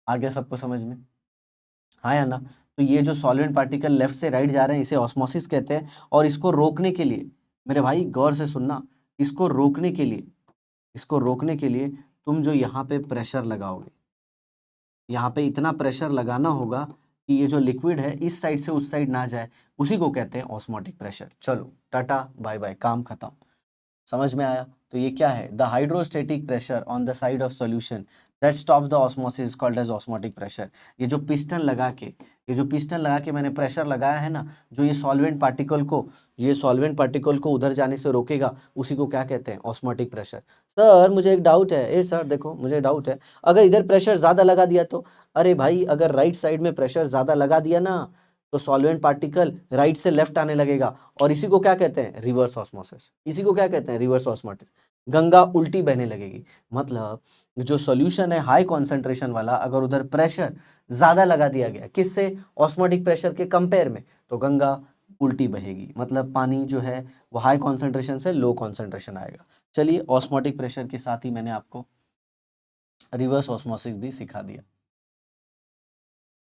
आ गया सबको समझ में? हाँ या ना? तो ये जो सॉल्वेंट पार्टिकल लेफ्ट से राइट जा रहे हैं इसे ऑस्मोसिस कहते हैं और इसको रोकने के लिए, मेरे भाई गौर से सुनना, इसको रोकने के लिए तुम जो यहाँ पे प्रेशर लगाओगे, यहाँ पे इतना प्रेशर लगाना होगा कि ये जो लिक्विड है इस साइड से उस साइड ना जाए, उसी को कहते हैं ऑस्मोटिक प्रेशर। चलो टाटा बाय बाय, काम खत्म। समझ में आया? तो ये क्या है? The hydrostatic pressure on the side of solution that stop the osmosis called as osmotic pressure. ये जो पिस्टन लगा के मैंने प्रेशर लगाया है ना, जो ये सॉल्वेंट पार्टिकल को उधर जाने से रोकेगा, उसी को क्या कहते हैं? Osmotic pressure. सर मुझे एक डाउट है, सर देखो मुझे डाउट है, अगर इधर प्रेशर ज़्यादा लगा दिया तो? अरे भाई अगर राइट साइड में प्रेशर ज़्यादा लगा दिया ना, तो सॉल्वेंट पार्टिकल राइट से लेफ्ट आने लगेगा और इसी को क्या कहते हैं? Reverse osmosis. इसी को क्या कहते हैं? Reverse osmosis. गंगा उल्टी बहने लगेगी। मतलब जो सॉल्यूशन है हाई कॉन्सेंट्रेशन वाला, अगर उधर प्रेशर ज्यादा लगा दिया गया, किससे? ऑस्मोटिक प्रेशर के कंपेयर में, तो गंगा उल्टी बहेगी। मतलब पानी जो है वो हाई कॉन्सेंट्रेशन से लो कॉन्सेंट्रेशन आएगा। चलिए ऑस्मोटिक प्रेशर के साथ ही मैंने आपको रिवर्स ऑस्मोसिस भी सिखा दिया।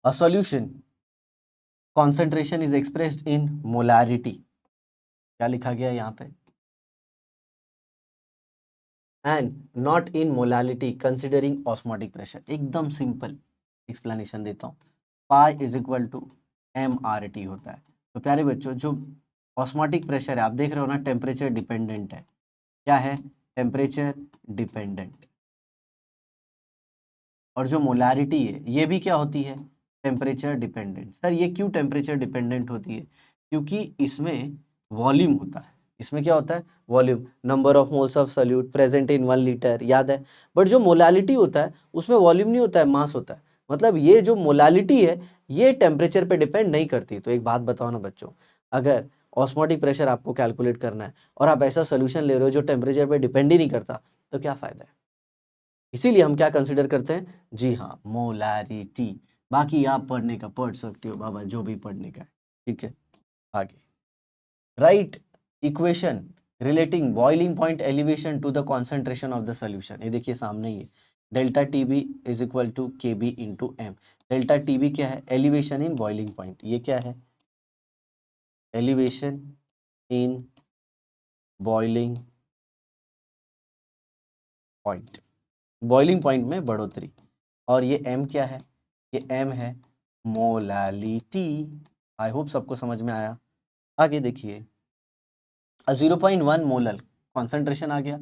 A solution concentration is expressed in molarity। क्या लिखा गया यहाँ पे? And not in molality considering osmotic pressure. एकदम सिंपल एक्सप्लेनेशन देता हूँ। Pi is equal to MRT होता है। तो प्यारे बच्चों, जो ऑस्मोटिक प्रेशर है आप देख रहे हो ना, टेम्परेचर डिपेंडेंट है। क्या है? Temperature dependent. और जो मोलारिटी है ये भी क्या होती है? Temperature dependent. सर ये क्यों टेम्परेचर डिपेंडेंट होती है? क्योंकि इसमें वॉल्यूम होता है। इसमें क्या होता है? Volume, number of moles of solute present in 1 litre, याद है। बट जो मोलालिटी होता है उसमें वॉल्यूम नहीं होता है, मास होता है। मतलब ये जो मोलालिटी है ये टेम्परेचर पे डिपेंड नहीं करती। तो एक बात बताओ ना बच्चों, अगर ऑस्मोटिक प्रेशर आपको कैलकुलेट करना है और आप ऐसा सोल्यूशन ले रहे हो जो टेम्परेचर पे डिपेंड ही नहीं करता, तो क्या फायदा है? इसीलिए हम क्या कंसिडर करते हैं? जी हाँ, मोलारिटी। बाकी आप पढ़ने का पढ़ सकते हो बाबा, जो भी पढ़ने का है। ठीक है, आगे write equation relating boiling point elevation to the concentration of the solution. ये देखिए सामने ही है, delta TB is equal to KB into m. Delta TB क्या है? Elevation in boiling point. ये क्या है? Elevation in boiling point, boiling point में बढ़ोतरी। और ये M क्या है? ये M है मोलालिटी। आई होप सबको समझ में आया। आगे देखिए, 0.1 मोलर कॉन्सेंट्रेशन आ गया।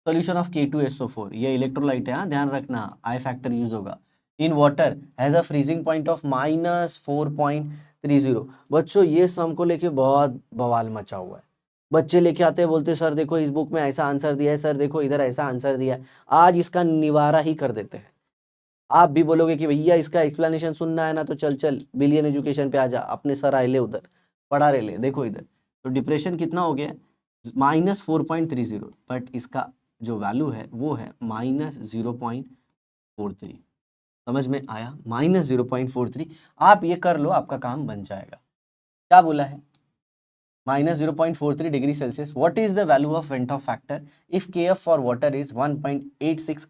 सॉल्यूशन ऑफ K2SO4, ये इलेक्ट्रोलाइट है, हाँ ध्यान रखना, आई फैक्टर यूज होगा। In water has a freezing point of -4.30। बच्चों ये सम को लेके बहुत बवाल मचा हुआ है। बच्चे लेके आते हैं, बोलते सर देखो इस बुक में ऐसा आंसर दिया है, सर देखो इधर ऐसा आंसर दिया है। आज इसका निवारा ही कर देते हैं। आप भी बोलोगे कि भैया इसका एक्सप्लेनेशन सुनना है ना, तो चल चल बिलियन एजुकेशन पे आ जा, अपने सर आए ले उधर पढ़ा रहे ले। देखो इधर तो डिप्रेशन कितना हो गया? -4.30, बट इसका जो वैल्यू है वो है -0.43। समझ में आया? -0.43। आप ये कर लो, आपका काम बन जाएगा। क्या बोला है? -0.43 degree Celsius. What is the value of went Hoff factor if KF for water is 1.86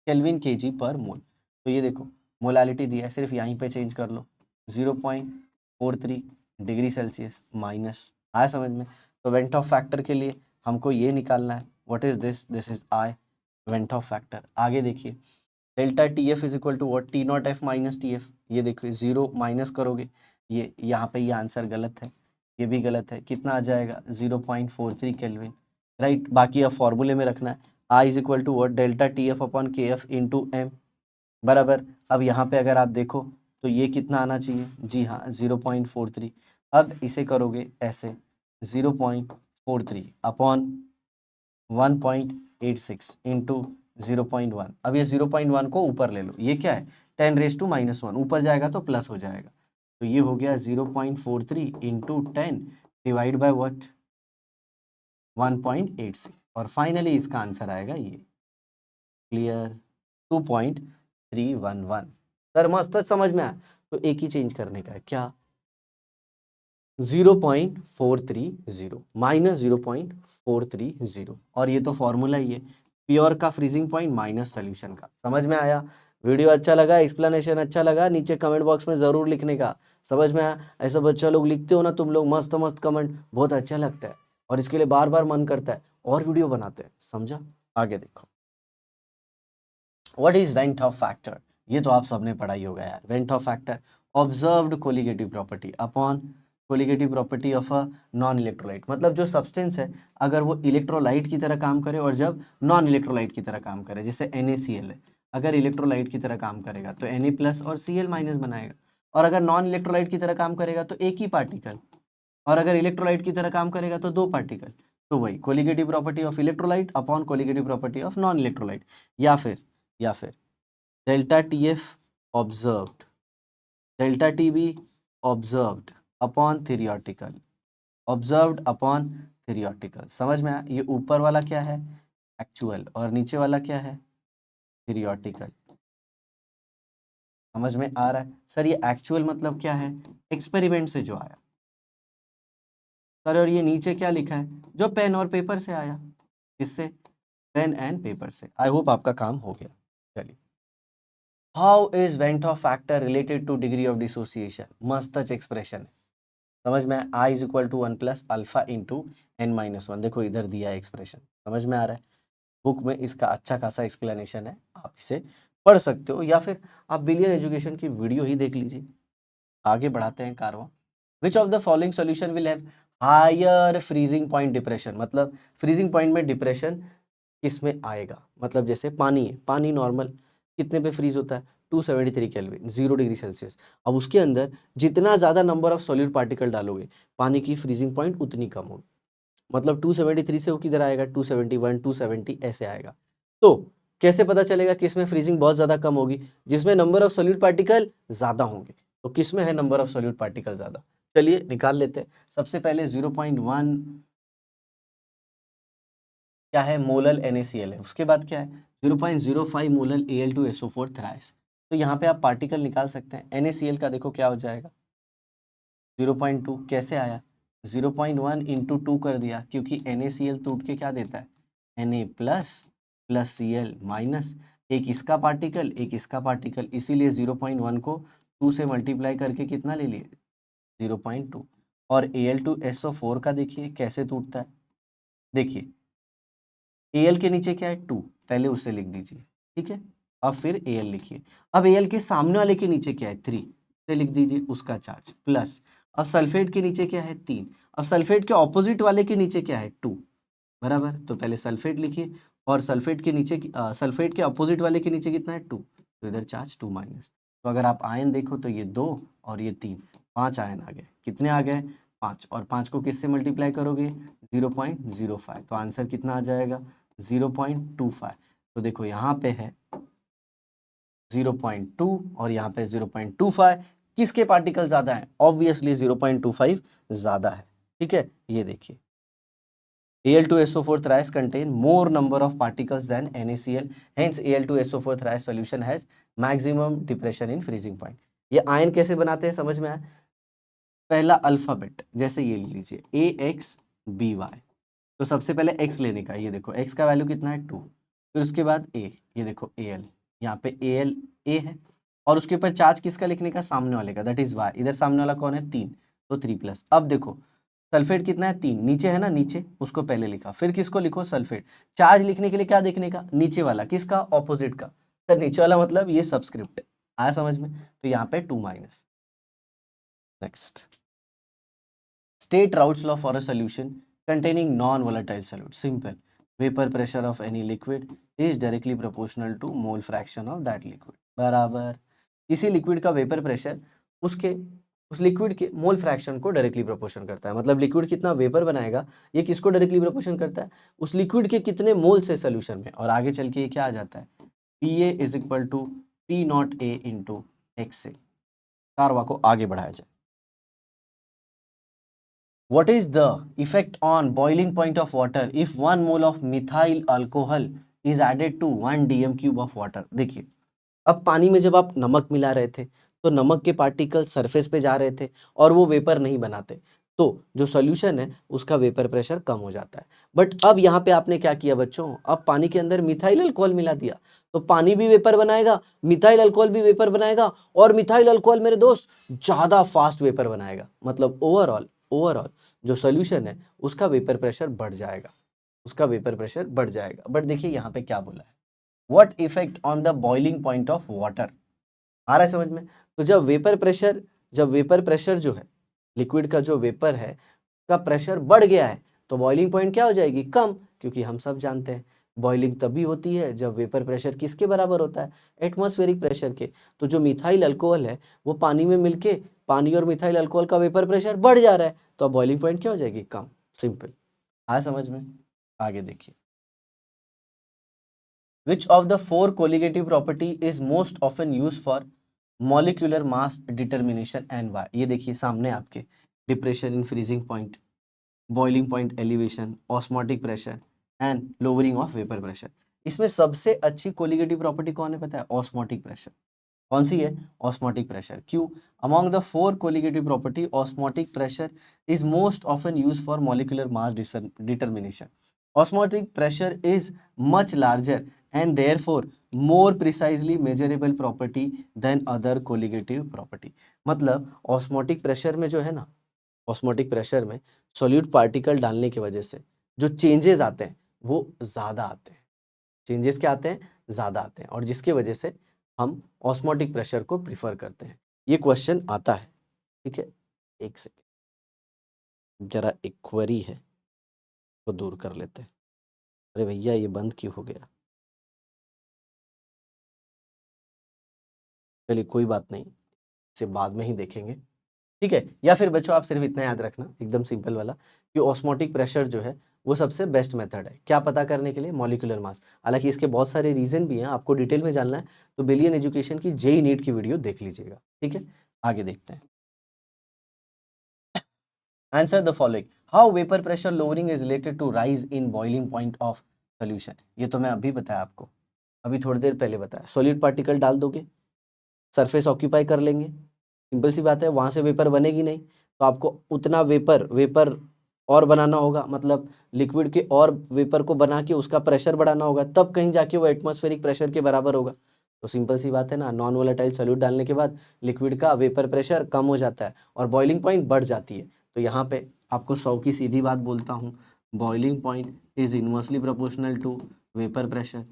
kelvin kg पर मोल। तो ये देखो मोलालिटी दिया है, सिर्फ यहीं पे चेंज कर लो, 0.43 डिग्री सेल्सियस माइनस, आया समझ में? तो वेंट ऑफ फैक्टर के लिए हमको ये निकालना है, what is this? This is I van't Hoff factor. आगे देखिए, delta TF is equal to what? T0F minus TF। ये देखो 0 माइनस करोगे, ये यहाँ पे ये आंसर गलत है, ये भी गलत है। कितना आ जाएगा? 0.43 केल्विन, राइट। बाकी अब फॉर्मूले में रखना है, I is equal to what? Delta TF upon KF into m, बराबर। अब यहाँ पे अगर आप देखो तो ये कितना आना चाहिए? जी हाँ 0.43। अब इसे करोगे ऐसे 0.43 अपॉन 1.86 इंटू 0.1। अब ये 0.1 को ऊपर ले लो, ये क्या है 10⁻⁻1, ऊपर जाएगा तो प्लस हो जाएगा, तो ये हो गया 0.43 इंटू 10 डिवाइड बाय व्हाट 1.86, और फाइनली इसका आंसर आएगा ये। क्लियर? 2.311। सर मस्त समझ में आया, तो एक ही चेंज करने का है, क्या 0.430 माइनस 0.430, और ये तो फॉर्मूला ही है, प्योर का फ्रीजिंग पॉइंट माइनस सोल्यूशन का। समझ में आया? वीडियो अच्छा लगा, एक्सप्लेनेशन अच्छा लगा, नीचे कमेंट बॉक्स में जरूर लिखने का, समझ में आया? ऐसा बच्चा लोग लिखते हो ना तुम लोग, मस्त मस्त कमेंट, बहुत अच्छा लगता है और इसके लिए बार बार मन करता है और वीडियो बनाते हैं। समझा? आगे देखो, what is Van't Hoff factor? ये तो आप सबने पढ़ा ही होगा यार। Went Hoff factor observed colligative property upon colligative property of a non electrolyte, मतलब जो सब्सटेंस है अगर वो इलेक्ट्रोलाइट की तरह काम करे और जब नॉन इलेक्ट्रोलाइट की तरह काम करे, जैसे NaCl है, अगर इलेक्ट्रोलाइट की तरह काम करेगा तो Na प्लस और Cl माइनस बनाएगा, और अगर नॉन इलेक्ट्रोलाइट की तरह काम करेगा तो एक ही पार्टिकल, और अगर इलेक्ट्रोलाइट की तरह काम करेगा तो दो पार्टिकल। तो वही colligative property of electrolyte upon colligative property of non electrolyte, या फिर delta TF observed, delta TB observed upon theoretical, observed upon theoretical. समझ में आया? ये ऊपर वाला क्या है एक्चुअल, और नीचे वाला क्या है थ्योरेटिकल। समझ में आ रहा है? सर ये एक्चुअल मतलब क्या है? एक्सपेरिमेंट से जो आया। सर और ये नीचे क्या लिखा है? जो पेन और पेपर से आया। किससे? पेन एंड पेपर से। आई होप आपका काम हो गया। चलिए, how is Van't Hoff factor related to degree of dissociation? मस्त एक्सप्रेशन है, समझ में? I is equal to 1 plus alpha into n-1। देखो इधर दिया है एक्सप्रेशन, समझ में आ रहा है? बुक में इसका अच्छा खासा एक्सप्लेनेशन है, आप इसे पढ़ सकते हो, या फिर आप बिलियन एजुकेशन की वीडियो ही देख लीजिए। आगे बढ़ाते हैं कारवा। Which of the following solution will have higher freezing point depression? मतलब फ्रीजिंग पॉइंट में डिप्रेशन किसमें आएगा? मतलब जैसे पानी है, पानी नॉर्मल कितने पे फ्रीज होता है? 273 केल्विन, 0 डिग्री सेल्सियस। अब उसके अंदर जितना ज़्यादा नंबर ऑफ सॉल्यूट पार्टिकल डालोगे, पानी की फ्रीजिंग पॉइंट उतनी कम होगी। मतलब 273 से वो किधर आएगा? 271, 270 ऐसे आएगा। तो कैसे पता चलेगा किसमें फ्रीजिंग बहुत ज़्यादा कम होगी? जिसमें नंबर ऑफ सॉल्यूट पार्टिकल ज़्यादा होंगे। तो किसमें है नंबर ऑफ सॉल्यूट पार्टिकल ज़्यादा? चलिए निकाल लेते हैं। सबसे पहले 0.1 क्या है? मोलल NaCl है। उसके बाद क्या है? 0.05 मोलल Al2SO4 थ्राइस। तो यहाँ पे आप पार्टिकल निकाल सकते हैं। NaCl का देखो क्या हो जाएगा 0.2। कैसे आया? 0.1 इंटू 2 कर दिया, क्योंकि NaCl टूट के क्या देता है? Na plus plus Cl minus, एक इसका पार्टिकल एक इसका पार्टिकल, इसीलिए 0.1 को 2 से मल्टीप्लाई करके कितना ले लिए? 0.2। और Al2SO4 का देखिए कैसे टूटता है। देखिए Al के नीचे क्या है? 2, पहले उसे लिख दीजिए, ठीक है। अब फिर Al लिखिए। अब Al के सामने वाले के नीचे क्या है? 3, उसे लिख दीजिए, उसका चार्ज प्लस। अब सल्फेट के नीचे क्या है? 3। अब सल्फेट के ऑपोजिट वाले के नीचे क्या है? 2, बराबर। तो पहले सल्फेट लिखिए, और सल्फेट के नीचे सल्फेट के ऑपोजिट वाले के नीचे कितना है? 2, तो इधर चार्ज 2 माइनस। तो अगर आप आयन देखो तो ये 2 और ये 3, 5 आयन आ गए। कितने आ गए? 5, और 5 को किससे मल्टीप्लाई करोगे? 0.05, तो आंसर कितना आ जाएगा? 0.25। तो देखो यहाँ पे है 0.2 और यहाँ पे 0.25। किसके पार्टिकल ज्यादा है? ऑब्वियसली 0.25 ज्यादा है, ठीक है। ये देखिए Al2SO4 thrice contain more number of particles than NaCl. Hence Al2SO4 thrice solution has maximum depression in freezing point. ये आयन कैसे बनाते हैं समझ में आया? पहला अल्फाबेट, जैसे ये लीजिए AXBY, तो सबसे पहले x लेने का। ये देखो x का वैल्यू कितना है? 2। फिर उसके बाद A, ये देखो Al, यहाँ पे Al A है, और उसके ऊपर चार्ज किसका लिखने का? सामने वाले का, दैट इज Y। इधर सामने वाला कौन है? 3, तो 3 प्लस। अब देखो सल्फेट कितना है? 3, नीचे है ना, नीचे उसको पहले लिखा, फिर किसको लिखो? सल्फेट। चार्ज लिखने के लिए क्या देखने का? नीचे वाला, किसका? ऑपोजिट का। सर नीचे वाला मतलब ये सबस्क्रिप्ट, आया समझ में? तो यहाँ पे 2 minus. Next, state Raoult's law for a solution containing non-volatile solute. Simple. Vapor pressure of any liquid is directly proportional to mole fraction of that liquid. बराबर, किसी लिक्विड का वेपर प्रेशर उसके उस लिक्विड के मोल फ्रैक्शन को directly proportion करता है। मतलब लिक्विड कितना वेपर बनाएगा ये किसको डायरेक्टली प्रोपोर्शन करता है, उस लिक्विड के कितने मोल से सोल्यूशन में। और आगे चल के ये क्या आ जाता है, P A is equal to P naught A into X से कारवा को आगे बढ़ाया जाए। What is the effect on boiling point of water if 1 mole of methyl alcohol is added to 1 dm cube of water? देखिए, अब पानी में जब आप नमक मिला रहे थे तो नमक के पार्टिकल सरफेस पे जा रहे थे और वो वेपर नहीं बनाते, तो जो सॉल्यूशन है उसका वेपर प्रेशर कम हो जाता है। बट अब यहाँ पे आपने क्या किया बच्चों, अब पानी के अंदर मिथाइल अल्कोहल मिला दिया, तो पानी भी वेपर बनाएगा, मिथाइल अल्कोहल भी वेपर बनाएगा, और मिथाइल अल्कोहल मेरे दोस्त ज़्यादा फास्ट वेपर बनाएगा। मतलब ओवरऑल ओवरऑल जो सोल्यूशन है उसका वेपर प्रेशर बढ़ जाएगा, उसका वेपर प्रेशर बढ़ जाएगा। बट देखिए यहाँ पे क्या बोला है, what effect on the boiling point of water. आ रहा है समझ में। तो जब वेपर प्रेशर जो है लिक्विड का जो वेपर है का प्रेशर बढ़ गया है तो बॉइलिंग पॉइंट क्या हो जाएगी, कम। क्योंकि हम सब जानते हैं बॉइलिंग तभी होती है जब वेपर प्रेशर किसके बराबर होता है, एटमॉस्फेरिक प्रेशर के। तो जो मिथाइल अल्कोहल है वो पानी में मिलके पानी और मिथाइल अल्कोहल का वेपर प्रेशर बढ़ जा रहा है, तो अब बॉइलिंग पॉइंट क्या हो जाएगी, कम। सिंपल। आया समझ में। आगे देखिए, Which of the four colligative property is most often used for molecular mass determination and why? ये देखिए सामने आपके depression in freezing point, boiling point elevation, osmotic pressure and lowering of vapour pressure. इसमें सबसे अच्छी कोलिगेटिव प्रॉपर्टी कौन है पता है, ऑस्मोटिक प्रेशर। कौन सी है, ऑस्मोटिक प्रेशर। क्यों, among the four colligative property osmotic pressure is most often use for molecular mass determination. Osmotic pressure is much larger and therefore more precisely measurable property than other colligative property। मतलब osmotic pressure में जो है ना, osmotic pressure में solute particle डालने की वजह से जो चेंजेस आते हैं वो ज़्यादा आते हैं, चेंजेस क्या आते हैं, ज़्यादा आते हैं, और जिसकी वजह से हम ऑस्मोटिक प्रेशर को प्रीफर करते हैं। ये क्वेश्चन आता है, ठीक है। एक सेकेंड, जरा एक क्वेरी है तो दूर कर लेते हैं। अरे भैया ये बंद क्यों हो गया, चलिए कोई बात नहीं, इसे बाद में ही देखेंगे, ठीक है। या फिर बच्चों आप सिर्फ इतना याद रखना एकदम सिंपल वाला कि ऑस्मोटिक प्रेशर जो है वो सबसे बेस्ट मेथड है क्या पता करने के लिए, मॉलिक्यूलर मास। हालांकि इसके बहुत सारे रीजन भी हैं, आपको डिटेल में जानना है तो बिलियन एजुकेशन की जेई नीट की वीडियो देख लीजिएगा, ठीक है। आगे देखते हैं, answer the following, how vapour pressure lowering is related to rise in boiling point of solution. ये तो मैं अभी बताया आपको, अभी थोड़ी देर पहले बताया। सॉलिड पार्टिकल डाल दोगे, सरफेस ऑक्यूपाई कर लेंगे, सिंपल सी बात है, वहाँ से वेपर बनेगी नहीं, तो आपको उतना वेपर वेपर और बनाना होगा, मतलब लिक्विड के और वेपर को बना के उसका प्रेशर बढ़ाना होगा, तब कहीं जाके वो एटमॉस्फेरिक प्रेशर के बराबर होगा। तो सिंपल सी बात है ना, नॉन वोलेटाइल सॉल्यूट डालने के बाद लिक्विड का वेपर प्रेशर कम हो जाता है और बॉइलिंग पॉइंट बढ़ जाती है। तो यहाँ पे आपको 100 की सीधी बात बोलता हूँ, boiling point is inversely proportional to vapour pressure.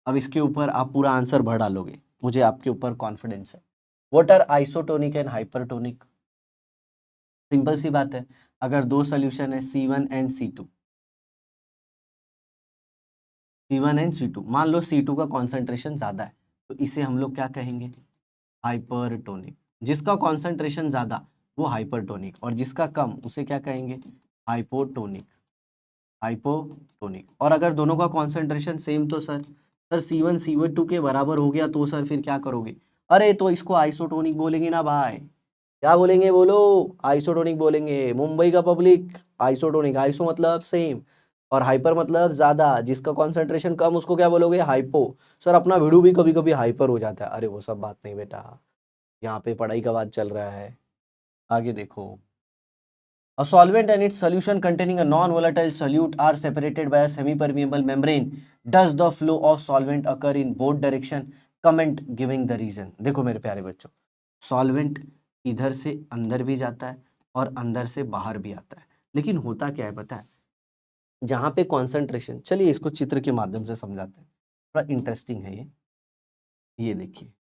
अब इसके ऊपर आप पूरा आंसर भर डालोगे, मुझे आपके ऊपर कॉन्फिडेंस है। What are isotonic and hypertonic, simple सी बात है, अगर दो सोल्यूशन है C1 and C2, C1 and C2, मान लो C2 का कॉन्सेंट्रेशन ज़्यादा है तो इसे हम लोग क्या कहेंगे, हाइपरटोनिक। जिसका कॉन्सेंट्रेशन ज़्यादा वो हाइपरटोनिक, और जिसका कम उसे क्या कहेंगे, हाइपोटोनिक। हाइपोटोनिक। और अगर दोनों का कॉन्सेंट्रेशन सेम तो सर C1 C2 के बराबर हो गया तो सर फिर क्या करोगे, अरे तो इसको आइसोटोनिक बोलेंगे ना भाई, क्या बोलेंगे बोलो, आइसोटोनिक बोलेंगे। मुंबई का पब्लिक, आइसोटोनिक, आइसो मतलब सेम और हाइपर मतलब ज्यादा, जिसका कॉन्सेंट्रेशन कम उसको क्या बोलोगे, हाइपो। सर अपना भिड़ू भी कभी कभी हाइपर हो जाता है, अरे वो सब बात नहीं बेटा, यहाँ पे पढ़ाई का बात चल रहा है। आगे देखो, a solvent and its solution containing a non-volatile solute are separated by a semi-permeable membrane. Does the flow of solvent occur in both direction? Comment giving the reason। देखो मेरे प्यारे बच्चों, सॉल्वेंट इधर से अंदर भी जाता है और अंदर से बाहर भी आता है, लेकिन होता क्या है पता है, जहाँ पे कॉन्सेंट्रेशन, चलिए इसको चित्र के माध्यम से समझाते हैं, थोड़ा इंटरेस्टिंग है ये देखिए,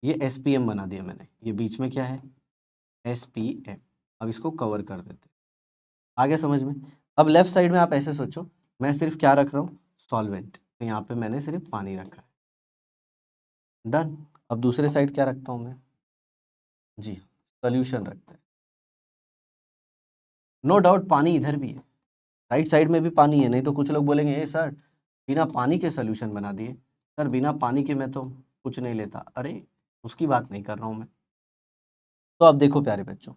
ये SPM बना दिया मैंने, ये बीच में क्या है, SPM। अब इसको कवर कर देते हैं, आगे समझ में। अब लेफ्ट साइड में आप ऐसे सोचो, मैं सिर्फ क्या रख रहा हूँ, सॉल्वेंट, तो यहाँ पे मैंने सिर्फ पानी रखा है, डन। अब दूसरे साइड क्या रखता हूँ मैं जी, सोल्यूशन रखते हैं। नो डाउट पानी इधर भी है, राइट साइड में भी पानी है, नहीं तो कुछ लोग बोलेंगे ए सर बिना पानी के सोल्यूशन बना दिए। सर बिना पानी के मैं तो कुछ नहीं लेता। अरे उसकी बात नहीं कर रहा हूँ मैं। तो अब देखो प्यारे बच्चों,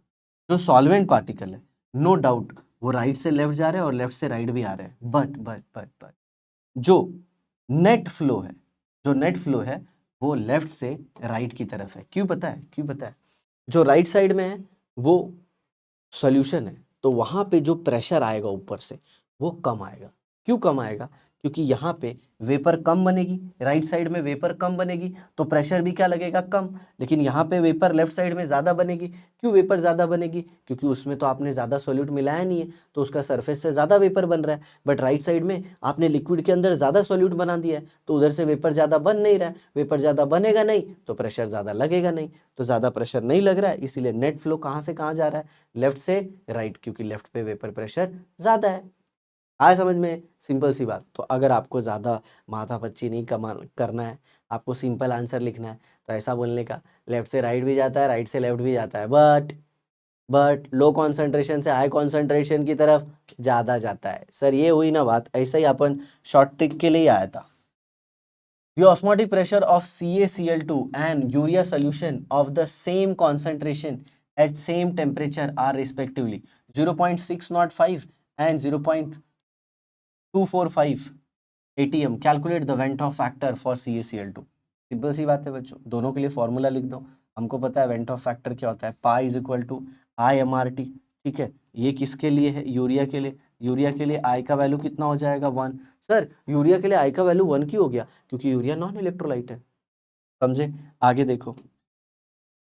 जो सॉल्वेंट पार्टिकल है नो डाउट वो राइट से लेफ्ट जा रहे हैं और लेफ्ट से राइट भी आ रहे हैं, बट जो नेट फ्लो है, जो नेट फ्लो है वो लेफ्ट से राइट की तरफ है। क्यों पता है? क्यों पता है? जो राइट साइड में है वो सॉल्यूशन है, तो वहाँ पे जो प्रेशर आएगा ऊपर से वो कम आएगा। क्यों कम आएगा? क्योंकि यहाँ पे वेपर कम बनेगी, राइट साइड में वेपर कम बनेगी तो प्रेशर भी क्या लगेगा? कम। लेकिन यहाँ पे वेपर लेफ्ट साइड में ज़्यादा बनेगी। क्यों वेपर ज़्यादा बनेगी? क्योंकि उसमें तो आपने ज़्यादा सॉल्यूट मिलाया नहीं है, तो उसका सरफेस से ज़्यादा वेपर बन रहा है। बट राइट साइड में आपने लिक्विड के अंदर ज़्यादा सॉल्यूट बना दिया है, तो उधर से वेपर ज़्यादा बन नहीं रहा है। वेपर ज़्यादा बनेगा नहीं तो प्रेशर ज़्यादा लगेगा नहीं, तो ज़्यादा प्रेशर नहीं लग रहा है, इसीलिए नेट फ्लो कहाँ से कहाँ जा रहा है? लेफ्ट से राइट, क्योंकि लेफ्ट पे वेपर प्रेशर ज़्यादा है। आया समझ में? सिंपल सी बात। तो अगर आपको ज़्यादा माथापच्ची नहीं करना है, आपको सिंपल आंसर लिखना है, तो ऐसा बोलने का लेफ्ट से राइट भी जाता है, राइट से लेफ्ट भी जाता है, बट लो कॉन्सेंट्रेशन से हाई कॉन्सेंट्रेशन की तरफ ज़्यादा जाता है। सर ये हुई ना बात। ऐसा ही अपन शॉर्ट ट्रिक के लिए आया था। The osmotic pressure of CaCl2 and urea solution of the same concentration at same temperature are respectively 0.605 and 0.245 atm. Calculate the Venthoff factor for CaCl2. Simple सी बात है बच्चों, दोनों के लिए फॉर्मूला लिख दो। हमको पता है वेंटॉफ फैक्टर क्या होता है, pi is equal to I M R T. ठीक है, ये किसके लिए है? यूरिया के लिए। यूरिया के लिए आई का वैल्यू कितना हो जाएगा? 1। सर यूरिया के लिए आई का वैल्यू 1 क्यों हो गया? क्योंकि यूरिया नॉन इलेक्ट्रोलाइट है। समझे? आगे देखो,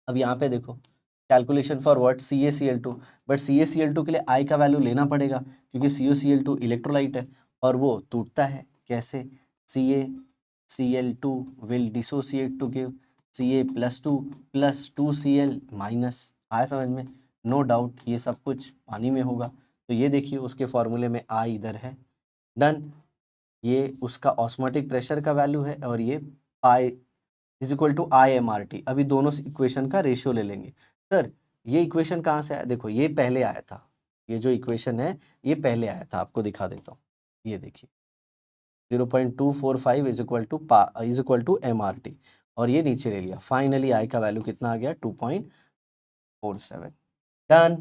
अब यहाँ पे देखो calculation for what CaCl2, but CaCl2 के लिए आई का वैल्यू लेना पड़ेगा क्योंकि CaCl2 इलेक्ट्रोलाइट है और वो टूटता है कैसे? CaCl2 will dissociate to give Ca+2 + 2Cl minus. आया समझ में? नो डाउट ये सब कुछ पानी में होगा, तो ये देखिए उसके फॉर्मूले में आई इधर है। डन। ये उसका ऑस्मोटिक प्रेशर का वैल्यू है और ये pi is equal to IMRT। अभी दोनों इक्वेशन का रेशियो ले लेंगे। सर ये इक्वेशन कहाँ से आया? देखो ये पहले आया था, ये जो इक्वेशन है ये पहले आया था, आपको दिखा देता हूँ। ये देखिए 0.245 इज इक्वल टू MRT और ये नीचे ले लिया। फाइनली आई का वैल्यू कितना आ गया? 2.47। डन।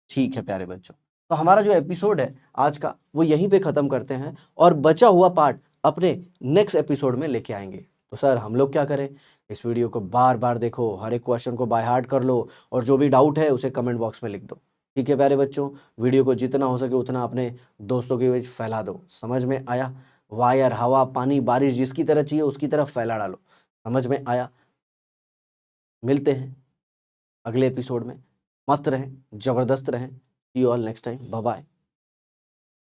ठीक है प्यारे बच्चों, तो हमारा जो एपिसोड है आज का वो यहीं पे ख़त्म करते हैं और बचा हुआ पार्ट अपने नेक्स्ट एपिसोड में लेके आएंगे। तो सर हम लोग क्या करें? इस वीडियो को बार बार देखो, हर एक क्वेश्चन को बाय हार्ट कर लो और जो भी डाउट है उसे कमेंट बॉक्स में लिख दो। ठीक है प्यारे बच्चों, वीडियो को जितना हो सके उतना अपने दोस्तों के बीच फैला दो। समझ में आया? वायर, हवा, पानी, बारिश जिसकी तरह चाहिए उसकी तरफ फैला डालो। समझ में आया? मिलते हैं अगले एपिसोड में। मस्त रहें, जबरदस्त रहें। See you all next time. Bye bye.